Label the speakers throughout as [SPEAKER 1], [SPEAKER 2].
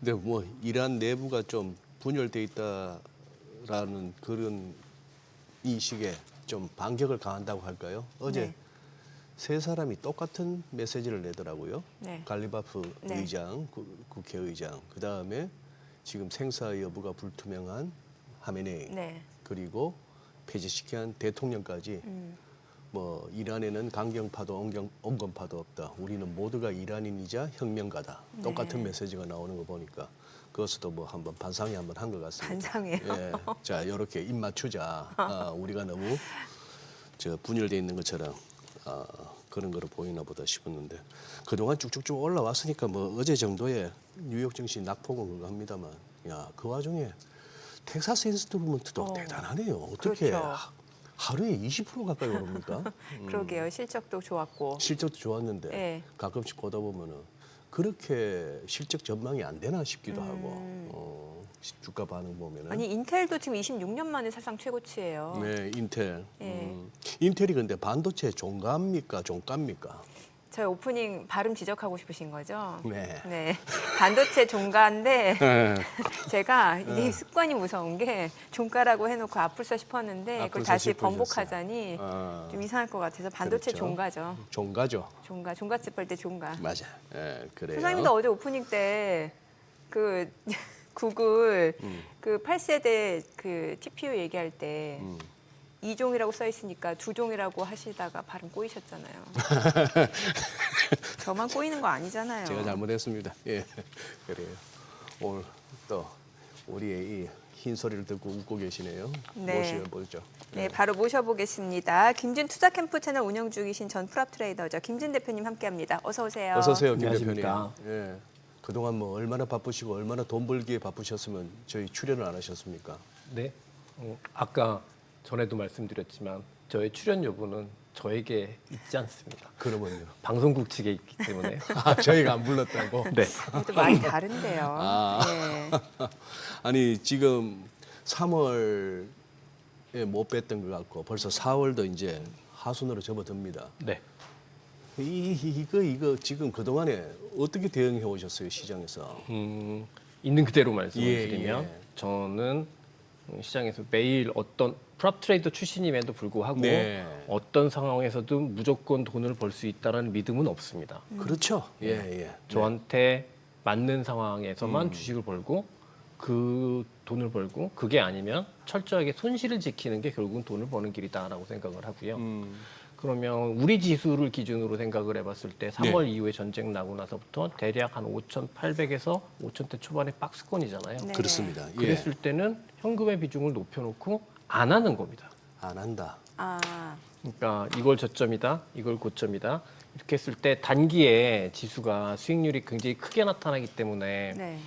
[SPEAKER 1] 근데 뭐 이란 내부가 좀 분열돼 있다라는 그런 인식에 좀 반격을 가한다고 할까요? 어제
[SPEAKER 2] 네.
[SPEAKER 1] 세 사람이 똑같은 메시지를 내더라고요.
[SPEAKER 2] 네.
[SPEAKER 1] 갈리바프
[SPEAKER 2] 네.
[SPEAKER 1] 의장, 국회의장, 그 다음에 지금 생사 여부가 불투명한 하메네이,
[SPEAKER 2] 네.
[SPEAKER 1] 그리고 폐지시킨 대통령까지 뭐 이란에는 강경파도 온건파도 없다. 우리는 모두가 이란인이자 혁명가다. 똑같은
[SPEAKER 2] 네.
[SPEAKER 1] 메시지가 나오는 거 보니까 그것도 뭐 한번 반상회 한번 한 것 같습니다.
[SPEAKER 2] 반상회요?
[SPEAKER 1] 예. 자, 이렇게 입 맞추자. 우리가 너무 분열돼 있는 것처럼 그런 거로 보이나 보다 싶었는데 그동안 쭉쭉쭉 올라왔으니까 뭐 어제 정도에 뉴욕 증시 낙폭은 그거 합니다만 야, 그 와중에 텍사스 인스트루먼트도 대단하네요. 어떻게
[SPEAKER 2] 그렇죠.
[SPEAKER 1] 하루에 20% 가까이 오릅니까?
[SPEAKER 2] 그러게요. 실적도 좋았고.
[SPEAKER 1] 실적도 좋았는데
[SPEAKER 2] 네.
[SPEAKER 1] 가끔씩 보다 보면은 그렇게 실적 전망이 안 되나 싶기도 하고 주가 반응 보면은
[SPEAKER 2] 아니 인텔도 지금 26년 만에 사상 최고치예요.
[SPEAKER 1] 네, 인텔.
[SPEAKER 2] 네.
[SPEAKER 1] 인텔이 근데 반도체 종가입니까? 종가입니까?
[SPEAKER 2] 저희 오프닝 발음 지적하고 싶으신 거죠?
[SPEAKER 1] 네.
[SPEAKER 2] 네. 반도체 종가인데
[SPEAKER 1] 네.
[SPEAKER 2] 제가 이게 습관이 무서운 게 종가라고 해놓고 아플까 싶었는데 그걸
[SPEAKER 1] 아플까
[SPEAKER 2] 다시
[SPEAKER 1] 싶으셨어요.
[SPEAKER 2] 번복하자니 좀 이상할 것 같아서 반도체
[SPEAKER 1] 그렇죠.
[SPEAKER 2] 종가죠.
[SPEAKER 1] 종가죠.
[SPEAKER 2] 종갓집 할 때 종가.
[SPEAKER 1] 맞아. 예, 그래요.
[SPEAKER 2] 소장님도 어제 오프닝 때 그 구글 그 8세대 그 TPU 얘기할 때 2종이라고 써 있으니까 2종이라고 하시다가 발음 꼬이셨잖아요. 저만 꼬이는 거 아니잖아요.
[SPEAKER 1] 제가 잘못했습니다. 예, 그래요. 오늘 또 우리의 이 흰 소리를 듣고 웃고 계시네요.
[SPEAKER 2] 네.
[SPEAKER 1] 모셔보죠.
[SPEAKER 2] 네, 바로 모셔보겠습니다. 김진 투자캠프 채널 운영 중이신 전 프랍 트레이더죠. 김진 대표님 함께합니다. 어서 오세요.
[SPEAKER 1] 어서 오세요, 김 대표님.
[SPEAKER 3] 안녕하십니까.
[SPEAKER 1] 예. 그동안 뭐 얼마나 바쁘시고 얼마나 돈 벌기에 바쁘셨으면 저희 출연을 안 하셨습니까?
[SPEAKER 3] 네, 아까 전에도 말씀드렸지만 저의 출연 여부는 저에게 있지 않습니다.
[SPEAKER 1] 그러면요.
[SPEAKER 3] 방송국 측에 있기 때문에.
[SPEAKER 1] 저희가 안 불렀다고?
[SPEAKER 3] 네.
[SPEAKER 2] 또 많이 다른데요.
[SPEAKER 1] 아.
[SPEAKER 2] 네.
[SPEAKER 1] 아니 지금 3월에 못 뵀던 것 같고 벌써 4월도 이제 하순으로 접어듭니다.
[SPEAKER 3] 네.
[SPEAKER 1] 이거 지금 그동안에 어떻게 대응해 오셨어요, 시장에서?
[SPEAKER 3] 있는 그대로 말씀을
[SPEAKER 1] 예,
[SPEAKER 3] 드리면
[SPEAKER 1] 예.
[SPEAKER 3] 저는 시장에서 매일 어떤 프랍 트레이더 출신임에도 불구하고
[SPEAKER 1] 네.
[SPEAKER 3] 어떤 상황에서도 무조건 돈을 벌 수 있다는 믿음은 없습니다.
[SPEAKER 1] 그렇죠. 예, 예.
[SPEAKER 3] 저한테 맞는 상황에서만 주식을 벌고 그 돈을 벌고 그게 아니면 철저하게 손실을 지키는 게 결국은 돈을 버는 길이다라고 생각을 하고요. 그러면 우리 지수를 기준으로 생각을 해봤을 때 3월 이후에 전쟁 나고 나서부터 대략 한 5,800에서 5,000대 초반의 박스권이잖아요.
[SPEAKER 2] 네.
[SPEAKER 1] 그렇습니다. 예.
[SPEAKER 3] 그랬을 때는 현금의 비중을 높여놓고 안 하는 겁니다.
[SPEAKER 1] 안 한다.
[SPEAKER 2] 아,
[SPEAKER 3] 그러니까 이걸 저점이다, 이걸 고점이다 이렇게 했을 때 단기에 지수가 수익률이 굉장히 크게 나타나기 때문에
[SPEAKER 2] 네.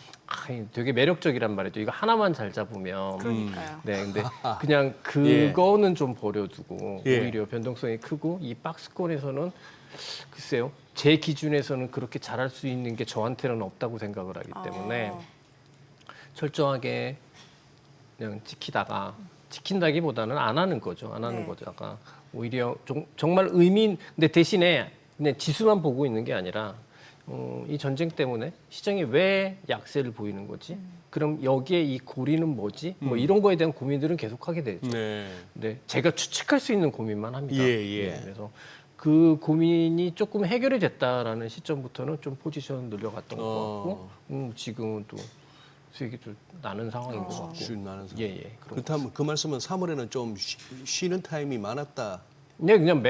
[SPEAKER 3] 되게 매력적이란 말이죠. 이거 하나만 잘 잡으면.
[SPEAKER 2] 그러니까요.
[SPEAKER 3] 네, 근데 그냥 그거는 좀 버려두고
[SPEAKER 1] 예.
[SPEAKER 3] 오히려 변동성이 크고 이 박스권에서는 글쎄요. 제 기준에서는 그렇게 잘할 수 있는 게 저한테는 없다고 생각을 하기 때문에 철저하게 그냥 지킨다기보다는 안 하는 거죠. 안 하는
[SPEAKER 2] 네.
[SPEAKER 3] 거죠. 아까 오히려 정말 근데 대신에 그냥 지수만 보고 있는 게 아니라 이 전쟁 때문에 시장이 왜 약세를 보이는 거지? 그럼 여기에 이 고리는 뭐지? 뭐 이런 거에 대한 고민들은 계속하게 되죠.
[SPEAKER 1] 네.
[SPEAKER 3] 근데 제가 추측할 수 있는 고민만 합니다.
[SPEAKER 1] 예, 예.
[SPEAKER 3] 네, 그래서 그 고민이 조금 해결이 됐다라는 시점부터는 좀 포지션 늘려갔던 것 같고 지금은 또 수익이 좀 나는 상황인 것 같고.
[SPEAKER 1] 수익 나는 상황.
[SPEAKER 3] 예.
[SPEAKER 1] 그렇다면 그 말씀은 3월에는 좀 쉬는 타임이 많았다.
[SPEAKER 3] 네, 그냥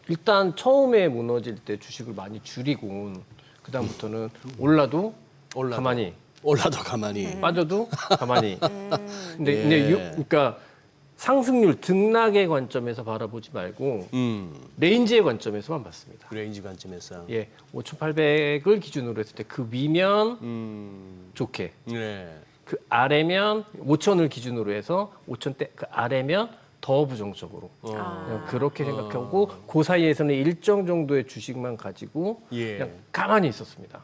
[SPEAKER 3] 일단 처음에 무너질 때 주식을 많이 줄이고 그다음부터는 올라도 가만히
[SPEAKER 1] 올라도 가만히.
[SPEAKER 3] 빠져도 가만히. 근데,
[SPEAKER 1] 예.
[SPEAKER 3] 그러니까 상승률 등락의 관점에서 바라보지 말고 레인지의 관점에서만 봤습니다.
[SPEAKER 1] 레인지 관점에서.
[SPEAKER 3] 예, 5,800을 기준으로 했을 때 그 위면 좋게,
[SPEAKER 1] 네.
[SPEAKER 3] 그 아래면 5,000을 기준으로 해서 5,000대 그 아래면 더 부정적으로 그냥 그렇게 생각하고 그 사이에서는 일정 정도의 주식만 가지고
[SPEAKER 1] 예.
[SPEAKER 3] 그냥 가만히 있었습니다.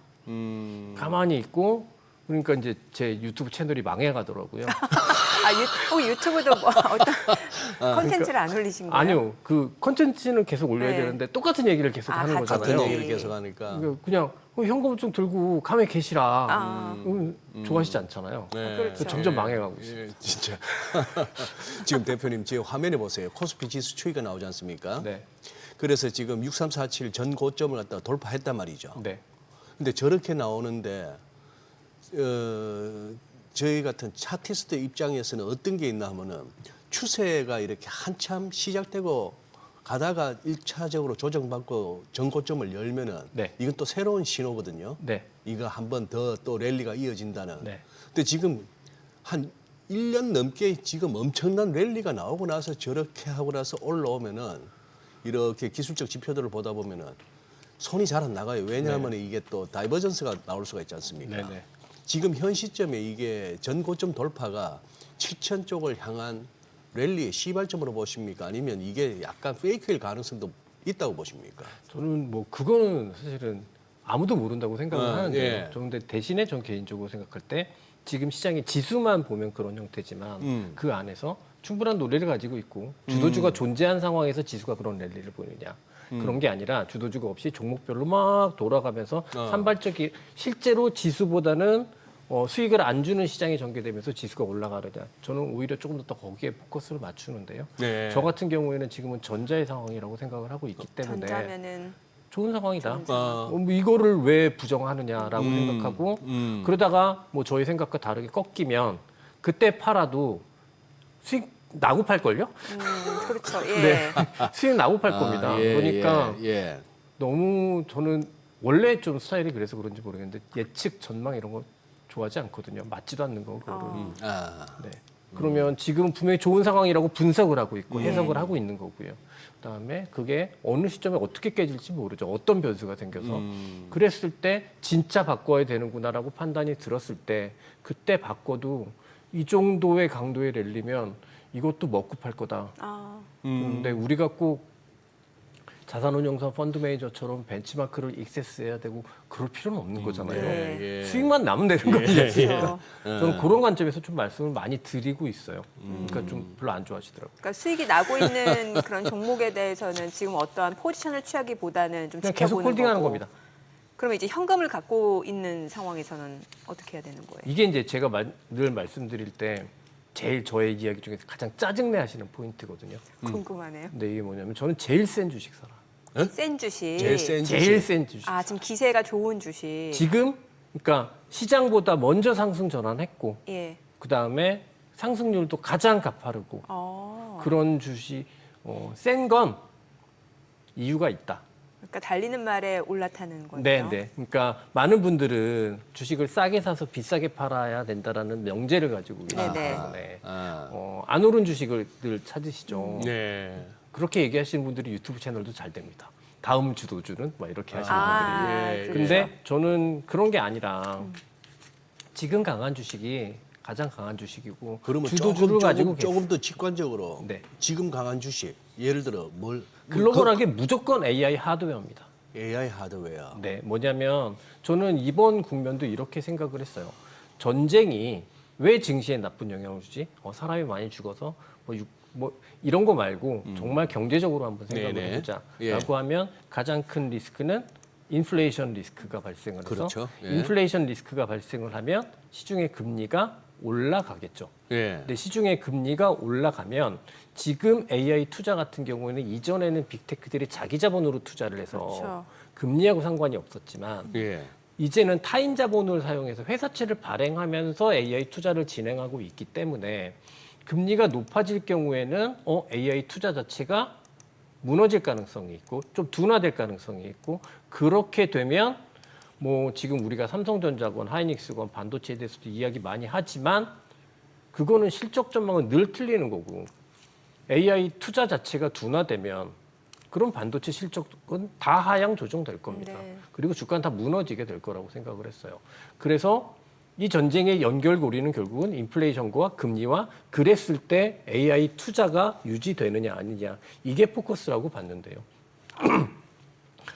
[SPEAKER 3] 가만히 있고 그러니까 이제 제 유튜브 채널이 망해가더라고요.
[SPEAKER 2] 유튜브도 뭐 어떤 콘텐츠를 안 올리신 거예요?
[SPEAKER 3] 아니요, 그 컨텐츠는 계속 올려야
[SPEAKER 2] 네.
[SPEAKER 3] 되는데 똑같은 얘기를 계속 하는
[SPEAKER 2] 같은
[SPEAKER 3] 거잖아요.
[SPEAKER 1] 같은 얘기를 계속 하니까.
[SPEAKER 3] 그냥 현금증 들고 카메 계시라
[SPEAKER 2] 아.
[SPEAKER 3] 좋아하시지 않잖아요.
[SPEAKER 1] 네.
[SPEAKER 2] 그렇죠.
[SPEAKER 3] 점점 망해가고 있어요.
[SPEAKER 1] 예, 진짜. 지금 대표님 제 화면에 보세요. 코스피 지수 추이가 나오지 않습니까?
[SPEAKER 3] 네,
[SPEAKER 1] 그래서 지금 6347 전 고점을 갖다가 돌파했단 말이죠.
[SPEAKER 3] 네,
[SPEAKER 1] 근데 저렇게 나오는데 저희 같은 차티스트 입장에서는 어떤 게 있나 하면은 추세가 이렇게 한참 시작되고 가다가 1차적으로 조정받고 전고점을 열면은
[SPEAKER 3] 네.
[SPEAKER 1] 이건 또 새로운 신호거든요.
[SPEAKER 3] 네,
[SPEAKER 1] 이거 한 번 더 또 랠리가 이어진다는.
[SPEAKER 3] 네.
[SPEAKER 1] 근데 지금 한 1년 넘게 지금 엄청난 랠리가 나오고 나서 저렇게 하고 나서 올라오면은 이렇게 기술적 지표들을 보다 보면은 손이 잘 안 나가요. 왜냐하면 이게 또 다이버전스가 나올 수가 있지 않습니까?
[SPEAKER 3] 네, 네.
[SPEAKER 1] 지금 현 시점에 이게 전고점 돌파가 7천 쪽을 향한 랠리의 시발점으로 보십니까? 아니면 이게 약간 페이크일 가능성도 있다고 보십니까?
[SPEAKER 3] 저는 뭐 그거는 사실은 아무도 모른다고 생각을 하는데요.
[SPEAKER 1] 예.
[SPEAKER 3] 그런데 대신에 전 개인적으로 생각할 때 지금 시장의 지수만 보면 그런 형태지만 그 안에서 충분한 논리를 가지고 있고 주도주가 존재한 상황에서 지수가 그런 랠리를 보이느냐. 그런 게 아니라 주도주가 없이 종목별로 막 돌아가면서 산발적이 실제로 지수보다는 수익을 안 주는 시장이 전개되면서 지수가 올라가느냐. 저는 오히려 조금 더 거기에 포커스를 맞추는데요.
[SPEAKER 1] 네.
[SPEAKER 3] 저 같은 경우에는 지금은 전자의 상황이라고 생각을 하고 있기 때문에
[SPEAKER 2] 전자면은
[SPEAKER 3] 좋은 상황이다.
[SPEAKER 1] 아.
[SPEAKER 3] 뭐 이거를 왜 부정하느냐라고 생각하고 그러다가 뭐 저희 생각과 다르게 꺾이면 그때 팔아도 수익 나고 팔걸요?
[SPEAKER 2] 그렇죠. 예.
[SPEAKER 3] 네. 수익 나고 팔 겁니다.
[SPEAKER 1] 예,
[SPEAKER 3] 그러니까
[SPEAKER 1] 예.
[SPEAKER 3] 너무 저는 원래 좀 스타일이 그래서 그런지 모르겠는데 예측 전망 이런 거 좋아하지 않거든요. 맞지도 않는 거 그거를.
[SPEAKER 1] 아.
[SPEAKER 3] 네. 그러면 지금 분명히 좋은 상황이라고 분석을 하고 있고 해석을 하고 있는 거고요. 그다음에 그게 어느 시점에 어떻게 깨질지 모르죠. 어떤 변수가 생겨서. 그랬을 때 진짜 바꿔야 되는구나라고 판단이 들었을 때 그때 바꿔도 이 정도의 강도의 랠리면 이것도 먹고 팔 거다.
[SPEAKER 2] 아,
[SPEAKER 3] 그런데 우리가 꼭 자산운용사 펀드 매니저처럼 벤치마크를 익세스해야 되고 그럴 필요는 없는 거잖아요.
[SPEAKER 2] 네.
[SPEAKER 1] 예.
[SPEAKER 3] 수익만 나면 되는 거 아니에요?
[SPEAKER 2] 그렇죠.
[SPEAKER 3] 저는 그런 관점에서 좀 말씀을 많이 드리고 있어요. 그러니까 좀 별로 안 좋아하시더라고요.
[SPEAKER 2] 그러니까 수익이 나고 있는 그런 종목에 대해서는 지금 어떠한 포지션을 취하기보다는 좀
[SPEAKER 3] 그냥 계속
[SPEAKER 2] 지켜보는
[SPEAKER 3] 홀딩하는
[SPEAKER 2] 거고.
[SPEAKER 3] 겁니다.
[SPEAKER 2] 그러면 이제 현금을 갖고 있는 상황에서는 어떻게 해야 되는 거예요?
[SPEAKER 3] 이게 이제 제가 늘 말씀드릴 때 제일 저의 이야기 중에서 가장 짜증내 하시는 포인트거든요.
[SPEAKER 2] 궁금하네요.
[SPEAKER 3] 근데 이게 뭐냐면 저는 제일 센 주식 살아.
[SPEAKER 2] 센 주식.
[SPEAKER 1] 제일 센
[SPEAKER 3] 제일
[SPEAKER 1] 주식.
[SPEAKER 3] 센 주식.
[SPEAKER 2] 아, 지금 기세가 좋은 주식.
[SPEAKER 3] 지금 그러니까 시장보다 먼저 상승 전환했고
[SPEAKER 2] 예.
[SPEAKER 3] 그다음에 상승률도 가장 가파르고 그런 주식 센 건 이유가 있다.
[SPEAKER 2] 그러니까 달리는 말에 올라타는 거죠.
[SPEAKER 3] 네, 네. 그러니까 많은 분들은 주식을 싸게 사서 비싸게 팔아야 된다라는 명제를 가지고 계시기
[SPEAKER 2] 네네.
[SPEAKER 3] 때문에
[SPEAKER 1] 아.
[SPEAKER 3] 안 오른 주식을 늘 찾으시죠.
[SPEAKER 1] 네.
[SPEAKER 3] 그렇게 얘기하시는 분들이 유튜브 채널도 잘 됩니다. 다음 주도주는 막 이렇게 하시는 분들이.
[SPEAKER 1] 예,
[SPEAKER 2] 그렇죠.
[SPEAKER 3] 근데 저는 그런 게 아니라 지금 강한 주식이 가장 강한 주식이고
[SPEAKER 1] 그러면
[SPEAKER 3] 주도주를 가지고
[SPEAKER 1] 조금 더 직관적으로
[SPEAKER 3] 네.
[SPEAKER 1] 지금 강한 주식 예를 들어
[SPEAKER 3] 글로벌하게 무조건 AI 하드웨어입니다.
[SPEAKER 1] AI 하드웨어.
[SPEAKER 3] 네, 뭐냐면 저는 이번 국면도 이렇게 생각을 했어요. 전쟁이 왜 증시에 나쁜 영향을 주지? 사람이 많이 죽어서 뭐 이런 거 말고 정말 경제적으로 한번 생각을
[SPEAKER 1] 네네.
[SPEAKER 3] 해보자라고
[SPEAKER 1] 예.
[SPEAKER 3] 하면 가장 큰 리스크는 인플레이션 리스크가 발생을 해서
[SPEAKER 1] 그렇죠. 예.
[SPEAKER 3] 인플레이션 리스크가 발생을 하면 시중의 금리가 올라가겠죠.
[SPEAKER 1] 예.
[SPEAKER 3] 근데 시중의 금리가 올라가면 지금 AI 투자 같은 경우에는 이전에는 빅테크들이 자기 자본으로 투자를 해서
[SPEAKER 2] 그렇죠.
[SPEAKER 3] 금리하고 상관이 없었지만
[SPEAKER 1] 예.
[SPEAKER 3] 이제는 타인 자본을 사용해서 회사채를 발행하면서 AI 투자를 진행하고 있기 때문에 금리가 높아질 경우에는 AI 투자 자체가 무너질 가능성이 있고 좀 둔화될 가능성이 있고 그렇게 되면 뭐 지금 우리가 삼성전자건 하이닉스건 반도체에 대해서도 이야기 많이 하지만 그거는 실적 전망은 늘 틀리는 거고 AI 투자 자체가 둔화되면 그럼 반도체 실적은 다 하향 조정될 겁니다.
[SPEAKER 2] 네.
[SPEAKER 3] 그리고 주가는 다 무너지게 될 거라고 생각을 했어요. 그래서 이 전쟁의 연결고리는 결국은 인플레이션과 금리와 그랬을 때 AI 투자가 유지되느냐 아니냐 이게 포커스라고 봤는데요.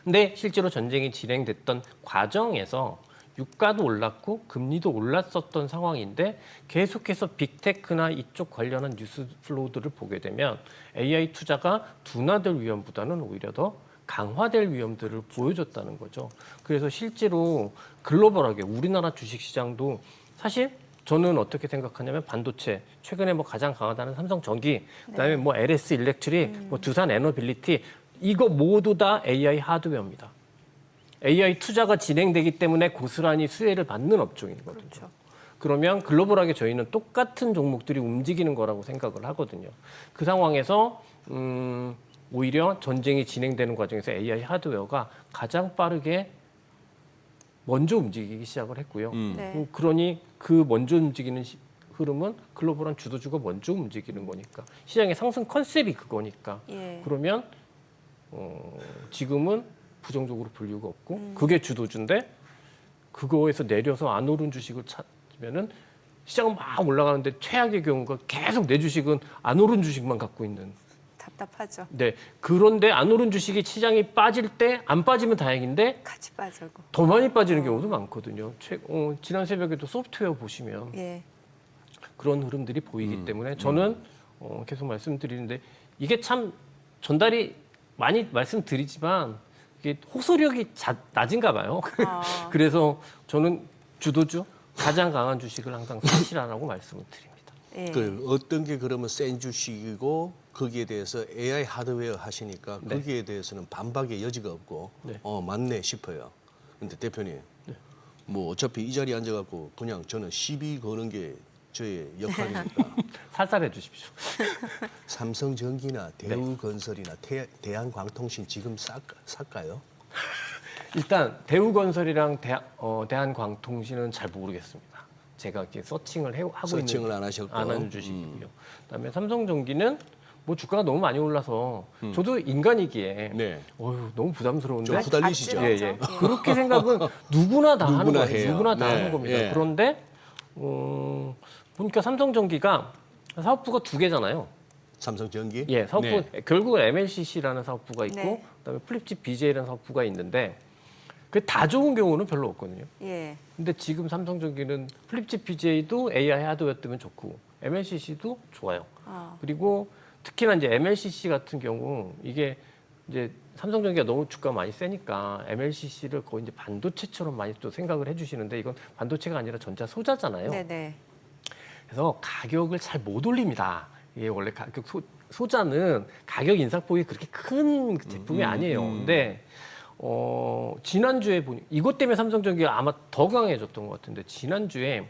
[SPEAKER 3] 근데 실제로 전쟁이 진행됐던 과정에서 유가도 올랐고 금리도 올랐었던 상황인데 계속해서 빅테크나 이쪽 관련한 뉴스 플로우들을 보게 되면 AI 투자가 둔화될 위험보다는 오히려 더 강화될 위험들을 보여줬다는 거죠. 그래서 실제로 글로벌하게 우리나라 주식시장도 사실 저는 어떻게 생각하냐면 반도체 최근에 뭐 가장 강하다는 삼성전기, 그다음에 뭐 LS 일렉트릭, 뭐 두산 에너빌리티 이거 모두 다 AI 하드웨어입니다. AI 투자가 진행되기 때문에 고스란히 수혜를 받는 업종이거든요.
[SPEAKER 2] 그렇죠.
[SPEAKER 3] 그러면 글로벌하게 저희는 똑같은 종목들이 움직이는 거라고 생각을 하거든요. 그 상황에서 오히려 전쟁이 진행되는 과정에서 AI 하드웨어가 가장 빠르게 먼저 움직이기 시작을 했고요.
[SPEAKER 2] 네.
[SPEAKER 3] 그러니 그 먼저 움직이는 흐름은 글로벌한 주도주가 먼저 움직이는 거니까 시장의 상승 컨셉이 그거니까
[SPEAKER 2] 예.
[SPEAKER 3] 그러면 지금은 부정적으로 볼 이유가 없고 그게 주도주인데 그거에서 내려서 안 오른 주식을 찾으면은 시장은 막 올라가는데 최악의 경우가 계속 내 주식은 안 오른 주식만 갖고 있는.
[SPEAKER 2] 답답하죠.
[SPEAKER 3] 네. 그런데 안 오른 주식이 시장이 빠질 때 안 빠지면 다행인데
[SPEAKER 2] 같이 빠지고.
[SPEAKER 3] 더 많이 빠지는 경우도 많거든요. 지난 새벽에도 소프트웨어 보시면
[SPEAKER 2] 예.
[SPEAKER 3] 그런 흐름들이 보이기 때문에 저는 계속 말씀드리는데 이게 참 전달이 많이 말씀드리지만 이게 호소력이 낮은가 봐요.
[SPEAKER 2] 아.
[SPEAKER 3] 그래서 저는 주도주 가장 강한 주식을 항상 사시라라고 말씀을 드립니다.
[SPEAKER 2] 예.
[SPEAKER 1] 그 어떤 게 그러면 센 주식이고 거기에 대해서 AI 하드웨어 하시니까
[SPEAKER 3] 네.
[SPEAKER 1] 거기에 대해서는 반박의 여지가 없고
[SPEAKER 3] 네.
[SPEAKER 1] 맞네 싶어요. 근데 대표님 뭐 어차피 이 자리에 앉아갖고 그냥 저는 시비 거는 게 저의 역할이니까
[SPEAKER 3] 살살해 주십시오.
[SPEAKER 1] 삼성전기나 대우건설이나 대한광통신 지금 살까요?
[SPEAKER 3] 일단 대우건설이랑 대한광통신은 잘 모르겠습니다. 제가 이렇게 서칭을 하고
[SPEAKER 1] 서칭을
[SPEAKER 3] 있는
[SPEAKER 1] 안 하셨고
[SPEAKER 3] 안 하는 주식이고요. 그다음에 삼성전기는 뭐 주가가 너무 많이 올라서 저도 인간이기에
[SPEAKER 1] 네.
[SPEAKER 3] 너무 부담스러운데
[SPEAKER 1] 좀 후달리시죠.
[SPEAKER 3] 예, 예. 그렇게 생각은 누구나 다 하는
[SPEAKER 1] 누구나
[SPEAKER 3] 거예요.
[SPEAKER 1] 해요.
[SPEAKER 3] 누구나 다
[SPEAKER 1] 네.
[SPEAKER 3] 하는 겁니다.
[SPEAKER 1] 예.
[SPEAKER 3] 그런데 보니까 삼성전기가 사업부가 2개잖아요.
[SPEAKER 1] 삼성전기?
[SPEAKER 3] 예, 사업부
[SPEAKER 1] 네.
[SPEAKER 3] 결국은 MLCC라는 사업부가 있고
[SPEAKER 2] 네.
[SPEAKER 3] 그다음에 플립칩 BJ라는 사업부가 있는데 그 다 좋은 경우는 별로 없거든요.
[SPEAKER 2] 예.
[SPEAKER 3] 근데 지금 삼성전기는 플립칩 BJ도 AI 하드웨어 뜨면 좋고 MLCC도 좋아요.
[SPEAKER 2] 아.
[SPEAKER 3] 그리고 특히나 이제 MLCC 같은 경우 이게 이제 삼성전기가 너무 주가 많이 세니까 MLCC를 거의 이제 반도체처럼 많이 또 생각을 해주시는데 이건 반도체가 아니라 전자 소자잖아요.
[SPEAKER 2] 네네.
[SPEAKER 3] 그래서 가격을 잘 못 올립니다. 이게 원래 가격 소자는 가격 인상폭이 그렇게 큰 제품이 아니에요. 근데 지난주에 보니 이것 때문에 삼성전기가 아마 더 강해졌던 것 같은데 지난주에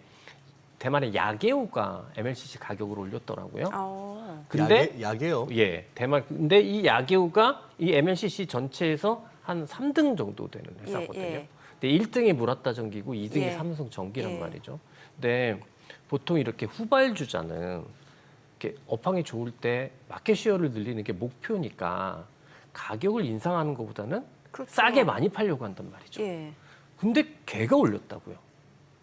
[SPEAKER 3] 대만의 야게오가 MLCC 가격을 올렸더라고요. 근데
[SPEAKER 1] 야게요?
[SPEAKER 3] 예, 대만 근데 이 야게오가 이 MLCC 전체에서 한 3등 정도 되는 회사거든요.
[SPEAKER 2] 예.
[SPEAKER 3] 근데 1등이 무라타 전기고 2등이
[SPEAKER 2] 예.
[SPEAKER 3] 삼성전기란
[SPEAKER 2] 예.
[SPEAKER 3] 말이죠. 근데 보통 이렇게 후발주자는 이렇게 업황이 좋을 때 마켓 쉐어를 늘리는 게 목표니까 가격을 인상하는 것보다는
[SPEAKER 2] 그렇죠.
[SPEAKER 3] 싸게 많이 팔려고 한단 말이죠.
[SPEAKER 2] 예.
[SPEAKER 3] 근데 걔가 올렸다고요.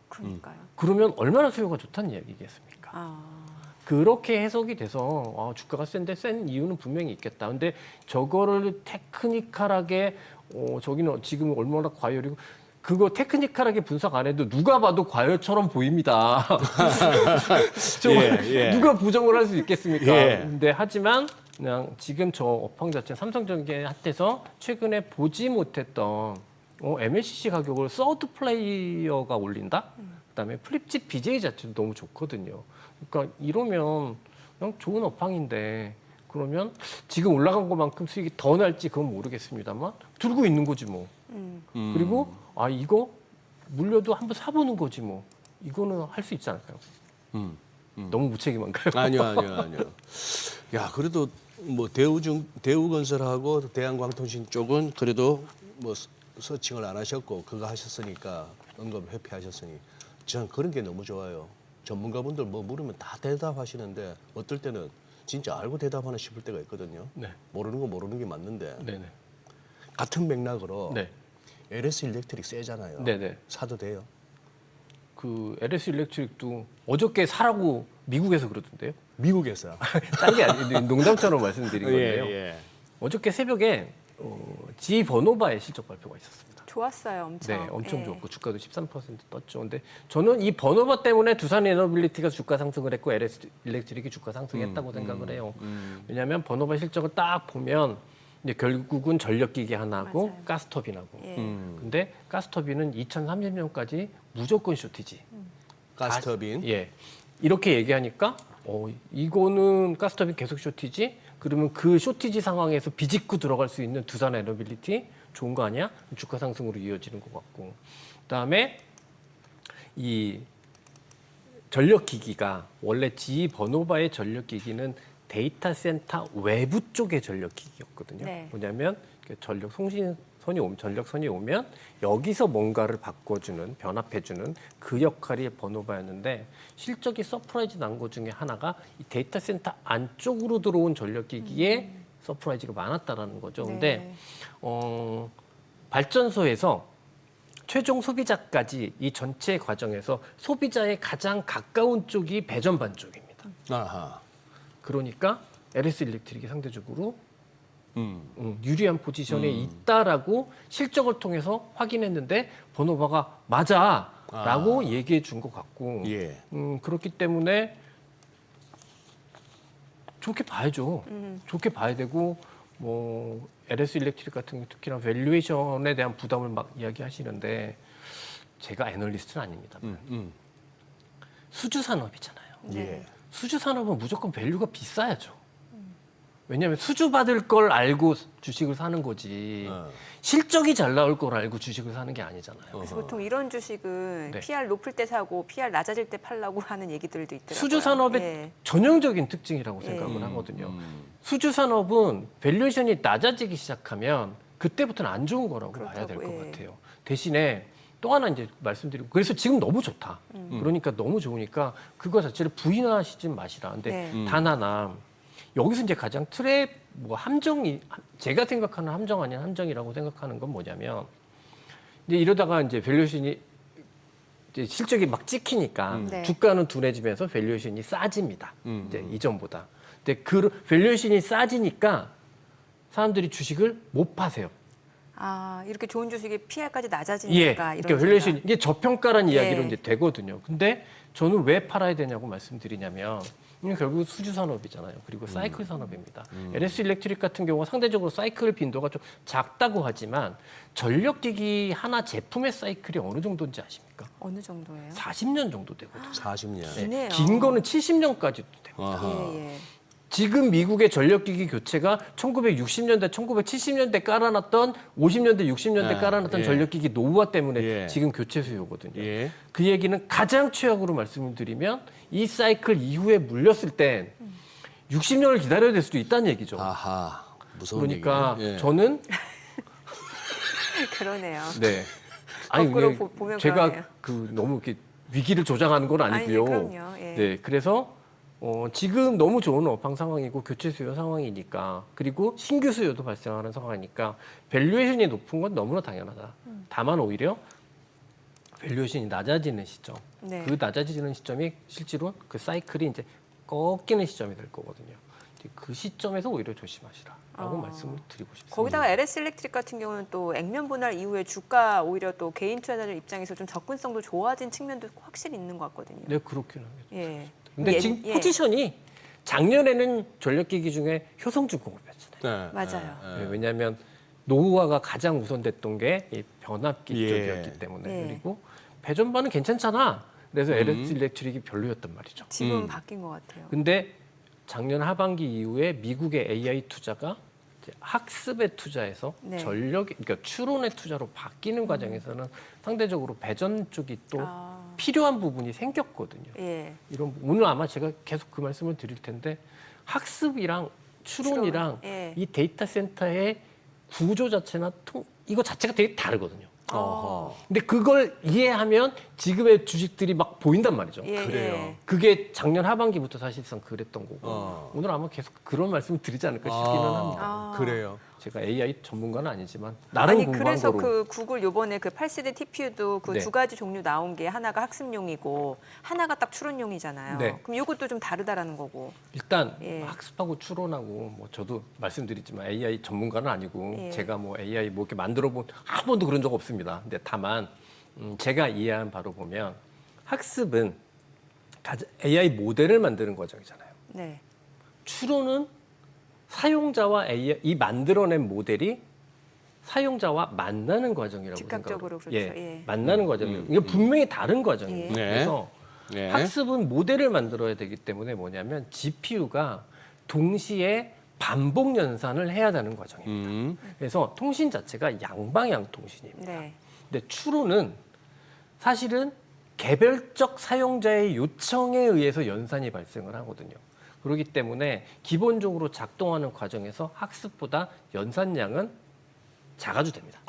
[SPEAKER 2] 그러니까요.
[SPEAKER 3] 그러면 얼마나 수요가 좋다는 이야기겠습니까?
[SPEAKER 2] 아.
[SPEAKER 3] 그렇게 해석이 돼서 주가가 센데 센 이유는 분명히 있겠다. 근데 저거를 테크니컬하게 저기는 지금 얼마나 과열이고 그거 테크니컬하게 분석 안 해도 누가 봐도 과열처럼 보입니다.
[SPEAKER 1] 예.
[SPEAKER 3] 누가 부정을 할 수 있겠습니까?
[SPEAKER 1] 예.
[SPEAKER 3] 근데 하지만 그냥 지금 저 업황 자체는 삼성전기한테서 최근에 보지 못했던 MLCC 가격을 서드 플레이어가 올린다? 그다음에 플립칩 BJ 자체도 너무 좋거든요. 그러니까 이러면 그냥 좋은 업황인데 그러면 지금 올라간 것만큼 수익이 더 날지 그건 모르겠습니다만 들고 있는 거지 뭐. 그리고 이거 물려도 한번 사보는 거지 뭐. 이거는 할 수 있지 않을까요? 너무 무책임한가요?
[SPEAKER 1] 아니요. 야, 그래도 뭐 대우건설하고 대한광통신 쪽은 그래도 뭐 서칭을 안 하셨고 그거 하셨으니까 언급 회피하셨으니 전 그런 게 너무 좋아요. 전문가분들 뭐 물으면 다 대답하시는데 어떨 때는 진짜 알고 대답하나 싶을 때가 있거든요.
[SPEAKER 3] 네.
[SPEAKER 1] 모르는 거 모르는 게 맞는데
[SPEAKER 3] 네네.
[SPEAKER 1] 같은 맥락으로
[SPEAKER 3] 네.
[SPEAKER 1] LS 일렉트릭 세잖아요.
[SPEAKER 3] 네네.
[SPEAKER 1] 사도 돼요?
[SPEAKER 3] 그 LS 일렉트릭도 어저께 사라고 미국에서 그러던데요.
[SPEAKER 1] 미국에서.
[SPEAKER 3] 딴 게 아니고 농담처럼 말씀드린 건데요.
[SPEAKER 1] 예.
[SPEAKER 3] 어저께 새벽에 지버노바의 실적 발표가 있었습니다.
[SPEAKER 2] 좋았어요, 엄청.
[SPEAKER 3] 네, 엄청
[SPEAKER 2] 예.
[SPEAKER 3] 좋았고 주가도 13% 떴죠. 근데 저는 이 번호바 때문에 두산 에너빌리티가 주가 상승을 했고 LS 일렉트릭이 주가 상승했다고 생각을 해요. 왜냐하면 번호바 실적을 딱 보면 이제 결국은 전력기기 하나고
[SPEAKER 2] 맞아요.
[SPEAKER 3] 가스터빈하고.
[SPEAKER 2] 예.
[SPEAKER 3] 근데 가스터빈은 2030년까지 무조건 쇼티지.
[SPEAKER 1] 가스터빈.
[SPEAKER 3] 예. 이렇게 얘기하니까 이거는 가스터빈 계속 쇼티지? 그러면 그 쇼티지 상황에서 비집고 들어갈 수 있는 두산 에너빌리티 좋은 거 아니야? 주가 상승으로 이어지는 것 같고. 그다음에 이 전력기기가 원래 GE 버노바의 전력기기는 데이터 센터 외부 쪽의 전력기기였거든요.
[SPEAKER 2] 네.
[SPEAKER 3] 뭐냐면 전력선이 오면 여기서 뭔가를 바꿔주는, 변압해주는 그 역할이 버노바였는데 실적이 서프라이즈 난 것 중에 하나가 이 데이터 센터 안쪽으로 들어온 전력기기에 서프라이즈가 많았다라는 거죠. 근데
[SPEAKER 2] 네.
[SPEAKER 3] 발전소에서 최종 소비자까지 이 전체 과정에서 소비자의 가장 가까운 쪽이 배전반 쪽입니다.
[SPEAKER 1] 아하.
[SPEAKER 3] 그러니까 LS 일렉트릭이 상대적으로 유리한 포지션에 있다라고 실적을 통해서 확인했는데 버노바가 맞아라고 얘기해 준 것 같고
[SPEAKER 1] 예.
[SPEAKER 3] 그렇기 때문에 좋게 봐야죠. 좋게 봐야 되고 뭐 LS 일렉트릭 같은 경우 특히나 밸류에이션에 대한 부담을 막 이야기하시는데 제가 애널리스트는 아닙니다. 수주 산업이잖아요.
[SPEAKER 1] 예.
[SPEAKER 3] 수주 산업은 무조건 밸류가 비싸야죠. 왜냐하면 수주 받을 걸 알고 주식을 사는 거지 실적이 잘 나올 걸 알고 주식을 사는 게 아니잖아요.
[SPEAKER 2] 그래서 보통 이런 주식은
[SPEAKER 3] 네.
[SPEAKER 2] PR 높을 때 사고 PR 낮아질 때 팔라고 하는 얘기들도 있더라고요.
[SPEAKER 3] 수주 산업의
[SPEAKER 2] 예.
[SPEAKER 3] 전형적인 특징이라고
[SPEAKER 2] 예.
[SPEAKER 3] 생각을 하거든요. 수주 산업은 밸류에이션이 낮아지기 시작하면 그때부터는 안 좋은 거라고 봐야 될 것
[SPEAKER 2] 그렇다고, 예.
[SPEAKER 3] 같아요. 대신에 또 하나 이제 말씀드리고 그래서 지금 너무 좋다. 그러니까 너무 좋으니까 그거 자체를 부인하시지 마시라. 근데
[SPEAKER 2] 네.
[SPEAKER 3] 단 하나 여기서 이제 가장 트랩 뭐 함정이 제가 생각하는 함정 아닌 함정이라고 생각하는 건 뭐냐면 이제 이러다가 이제 밸류에이션이 이제 실적이 막 찍히니까
[SPEAKER 2] 네.
[SPEAKER 3] 주가는 둔해지면서 밸류에이션이 싸집니다. 이제 이전보다. 근데 그 밸류에이션이 싸지니까 사람들이 주식을 못 파세요.
[SPEAKER 2] 아, 이렇게 좋은 주식이 PR까지
[SPEAKER 3] 예.
[SPEAKER 2] 낮아지니까 이런
[SPEAKER 3] 그러니까 밸류에이션
[SPEAKER 2] 생각.
[SPEAKER 3] 이게 저평가라는
[SPEAKER 2] 예.
[SPEAKER 3] 이야기로 이제 되거든요. 근데 저는 왜 팔아야 되냐고 말씀드리냐면 결국 수주 산업이잖아요. 그리고 사이클 산업입니다. LS 일렉트릭 같은 경우가 상대적으로 사이클 빈도가 좀 작다고 하지만 전력기기 하나 제품의 사이클이 어느 정도인지 아십니까?
[SPEAKER 2] 어느 정도예요?
[SPEAKER 3] 40년 정도 되거든요.
[SPEAKER 1] 40년.
[SPEAKER 2] 기네요.
[SPEAKER 3] 긴 거는 70년까지도 돼요.
[SPEAKER 1] 아하.
[SPEAKER 2] 예, 예.
[SPEAKER 3] 지금 미국의 전력기기 교체가 1960년대, 1970년대 깔아놨던 50년대, 60년대
[SPEAKER 1] 아,
[SPEAKER 3] 깔아놨던
[SPEAKER 1] 예.
[SPEAKER 3] 전력기기 노후화 때문에
[SPEAKER 1] 예.
[SPEAKER 3] 지금 교체 수요거든요.
[SPEAKER 1] 예.
[SPEAKER 3] 그 얘기는 가장 최악으로 말씀을 드리면 이 사이클 이후에 물렸을 땐 60년을 기다려야 될 수도 있다는 얘기죠.
[SPEAKER 1] 아하. 무서운
[SPEAKER 3] 그러니까
[SPEAKER 1] 얘기네. 예.
[SPEAKER 3] 저는
[SPEAKER 2] 그러네요.
[SPEAKER 3] 네.
[SPEAKER 2] 거꾸로
[SPEAKER 3] 그냥
[SPEAKER 2] 보면
[SPEAKER 3] 제가
[SPEAKER 2] 그러네요.
[SPEAKER 3] 그 너무 이렇게 위기를 조장하는 건 아니고요.
[SPEAKER 2] 아니, 그럼요. 예.
[SPEAKER 3] 네, 그래서 지금 너무 좋은 업황 상황이고 교체 수요 상황이니까 그리고 신규 수요도 발생하는 상황이니까 밸류에이션이 높은 건 너무나 당연하다. 다만 오히려 밸류에이션이 낮아지는 시점,
[SPEAKER 2] 네.
[SPEAKER 3] 그 낮아지는 시점이 실제로 그 사이클이 이제 꺾이는 시점이 될 거거든요. 그 시점에서 오히려 조심하시라라고 말씀을 드리고 싶습니다.
[SPEAKER 2] 거기다가 LS 일렉트릭 같은 경우는 또 액면 분할 이후에 주가 오히려 또 개인 투자자들 입장에서 좀 접근성도 좋아진 측면도 확실히 있는 것 같거든요.
[SPEAKER 3] 네, 그렇긴 합니다.
[SPEAKER 2] 예.
[SPEAKER 3] 근데
[SPEAKER 2] 예,
[SPEAKER 3] 지금
[SPEAKER 2] 예.
[SPEAKER 3] 포지션이 작년에는 전력기기 중에 효성중공업이었잖아요.
[SPEAKER 1] 네.
[SPEAKER 2] 맞아요.
[SPEAKER 1] 예.
[SPEAKER 3] 네, 왜냐하면 노후화가 가장 우선됐던 게 이 변압기
[SPEAKER 1] 예.
[SPEAKER 3] 쪽이었기 때문에
[SPEAKER 2] 예.
[SPEAKER 3] 그리고 배전반은 괜찮잖아. 그래서 LS 일렉트릭이 별로였단 말이죠.
[SPEAKER 2] 지금 바뀐 것 같아요.
[SPEAKER 3] 근데 작년 하반기 이후에 미국의 AI 투자가 이제 학습에 투자해서
[SPEAKER 2] 네.
[SPEAKER 3] 그러니까 추론의 투자로 바뀌는 과정에서는 상대적으로 배전 쪽이 또
[SPEAKER 2] 아.
[SPEAKER 3] 필요한 부분이 생겼거든요.
[SPEAKER 2] 예.
[SPEAKER 3] 오늘 아마 제가 계속 그 말씀을 드릴 텐데 학습이랑 추론이랑
[SPEAKER 2] 추론, 예.
[SPEAKER 3] 이 데이터 센터의 구조 자체나 이거 자체가 되게 다르거든요.
[SPEAKER 1] 어허.
[SPEAKER 3] 근데 그걸 이해하면 지금의 주식들이 막 보인단 말이죠.
[SPEAKER 2] 예,
[SPEAKER 1] 그래요.
[SPEAKER 2] 예.
[SPEAKER 3] 그게 작년 하반기부터 사실상 그랬던 거고
[SPEAKER 1] 어.
[SPEAKER 3] 오늘 아마 계속 그런 말씀을 드리지 않을까 싶기는 합니다.
[SPEAKER 2] 아.
[SPEAKER 1] 그래요.
[SPEAKER 3] 제가 AI 전문가는 아니지만 나름
[SPEAKER 2] 아니
[SPEAKER 3] 공부한
[SPEAKER 2] 그래서
[SPEAKER 3] 거로
[SPEAKER 2] 그 구글 요번에 그 8세대 TPU도 그
[SPEAKER 3] 네.
[SPEAKER 2] 두 가지 종류 나온 게 하나가 학습용이고 하나가 딱 추론용이잖아요.
[SPEAKER 3] 네.
[SPEAKER 2] 그럼 이것도 좀 다르다라는 거고.
[SPEAKER 3] 일단
[SPEAKER 2] 예.
[SPEAKER 3] 학습하고 추론하고 뭐 저도 말씀드렸지만 AI 전문가는 아니고
[SPEAKER 2] 예.
[SPEAKER 3] 제가 뭐 AI 뭐 이렇게 만들어 본 한 번도 그런 적 없습니다. 근데 다만 제가 이해한 바로 보면 학습은 AI 모델을 만드는 과정이잖아요.
[SPEAKER 2] 네.
[SPEAKER 3] 추론은 사용자와 AI 이 만들어낸 모델이 사용자와 만나는 과정이라고
[SPEAKER 2] 즉각적으로
[SPEAKER 3] 생각해요.
[SPEAKER 2] 그렇죠. 예.
[SPEAKER 3] 만나는 과정이에요. 이게 분명히 다른 과정이에요.
[SPEAKER 2] 예.
[SPEAKER 3] 그래서
[SPEAKER 1] 네.
[SPEAKER 3] 학습은 모델을 만들어야 되기 때문에 뭐냐면 GPU가 동시에 반복 연산을 해야 되는 과정입니다. 그래서 통신 자체가 양방향 통신입니다.
[SPEAKER 2] 네.
[SPEAKER 3] 근데 추론은 사실은 개별적 사용자의 요청에 의해서 연산이 발생을 하거든요. 그렇기 때문에 기본적으로 작동하는 과정에서 학습보다 연산량은 작아도 됩니다.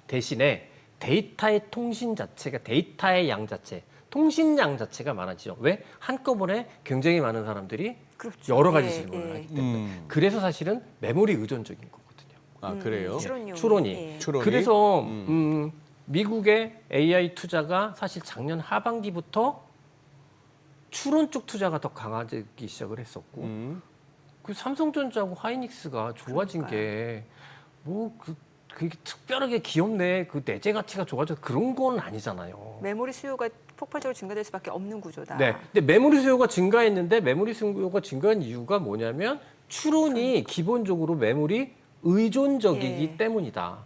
[SPEAKER 3] 대신에 데이터의 통신 자체가 데이터의 양 자체, 통신량 자체가 많아지죠. 왜? 한꺼번에 굉장히 많은 사람들이
[SPEAKER 2] 그렇죠.
[SPEAKER 3] 여러 가지
[SPEAKER 2] 예,
[SPEAKER 3] 질문을
[SPEAKER 2] 예.
[SPEAKER 3] 하기 때문에 그래서 사실은 메모리 의존적인 거거든요.
[SPEAKER 1] 아 그래요?
[SPEAKER 2] 추론용.
[SPEAKER 3] 추론이.
[SPEAKER 2] 예.
[SPEAKER 1] 추론이?
[SPEAKER 3] 그래서 미국의 AI 투자가 사실 작년 하반기부터 추론 쪽 투자가 더 강화되기 시작을 했었고 그 삼성전자하고 하이닉스가 좋아진 게 뭐 그게 특별하게 기업내 그 내재 가치가 좋아져서 그런 건 아니잖아요.
[SPEAKER 2] 메모리 수요가 폭발적으로 증가될 수밖에 없는 구조다.
[SPEAKER 3] 네. 근데 메모리 수요가 증가했는데 메모리 수요가 증가한 이유가 뭐냐면 추론이 기본적으로 메모리 의존적이기
[SPEAKER 2] 예.
[SPEAKER 3] 때문이다.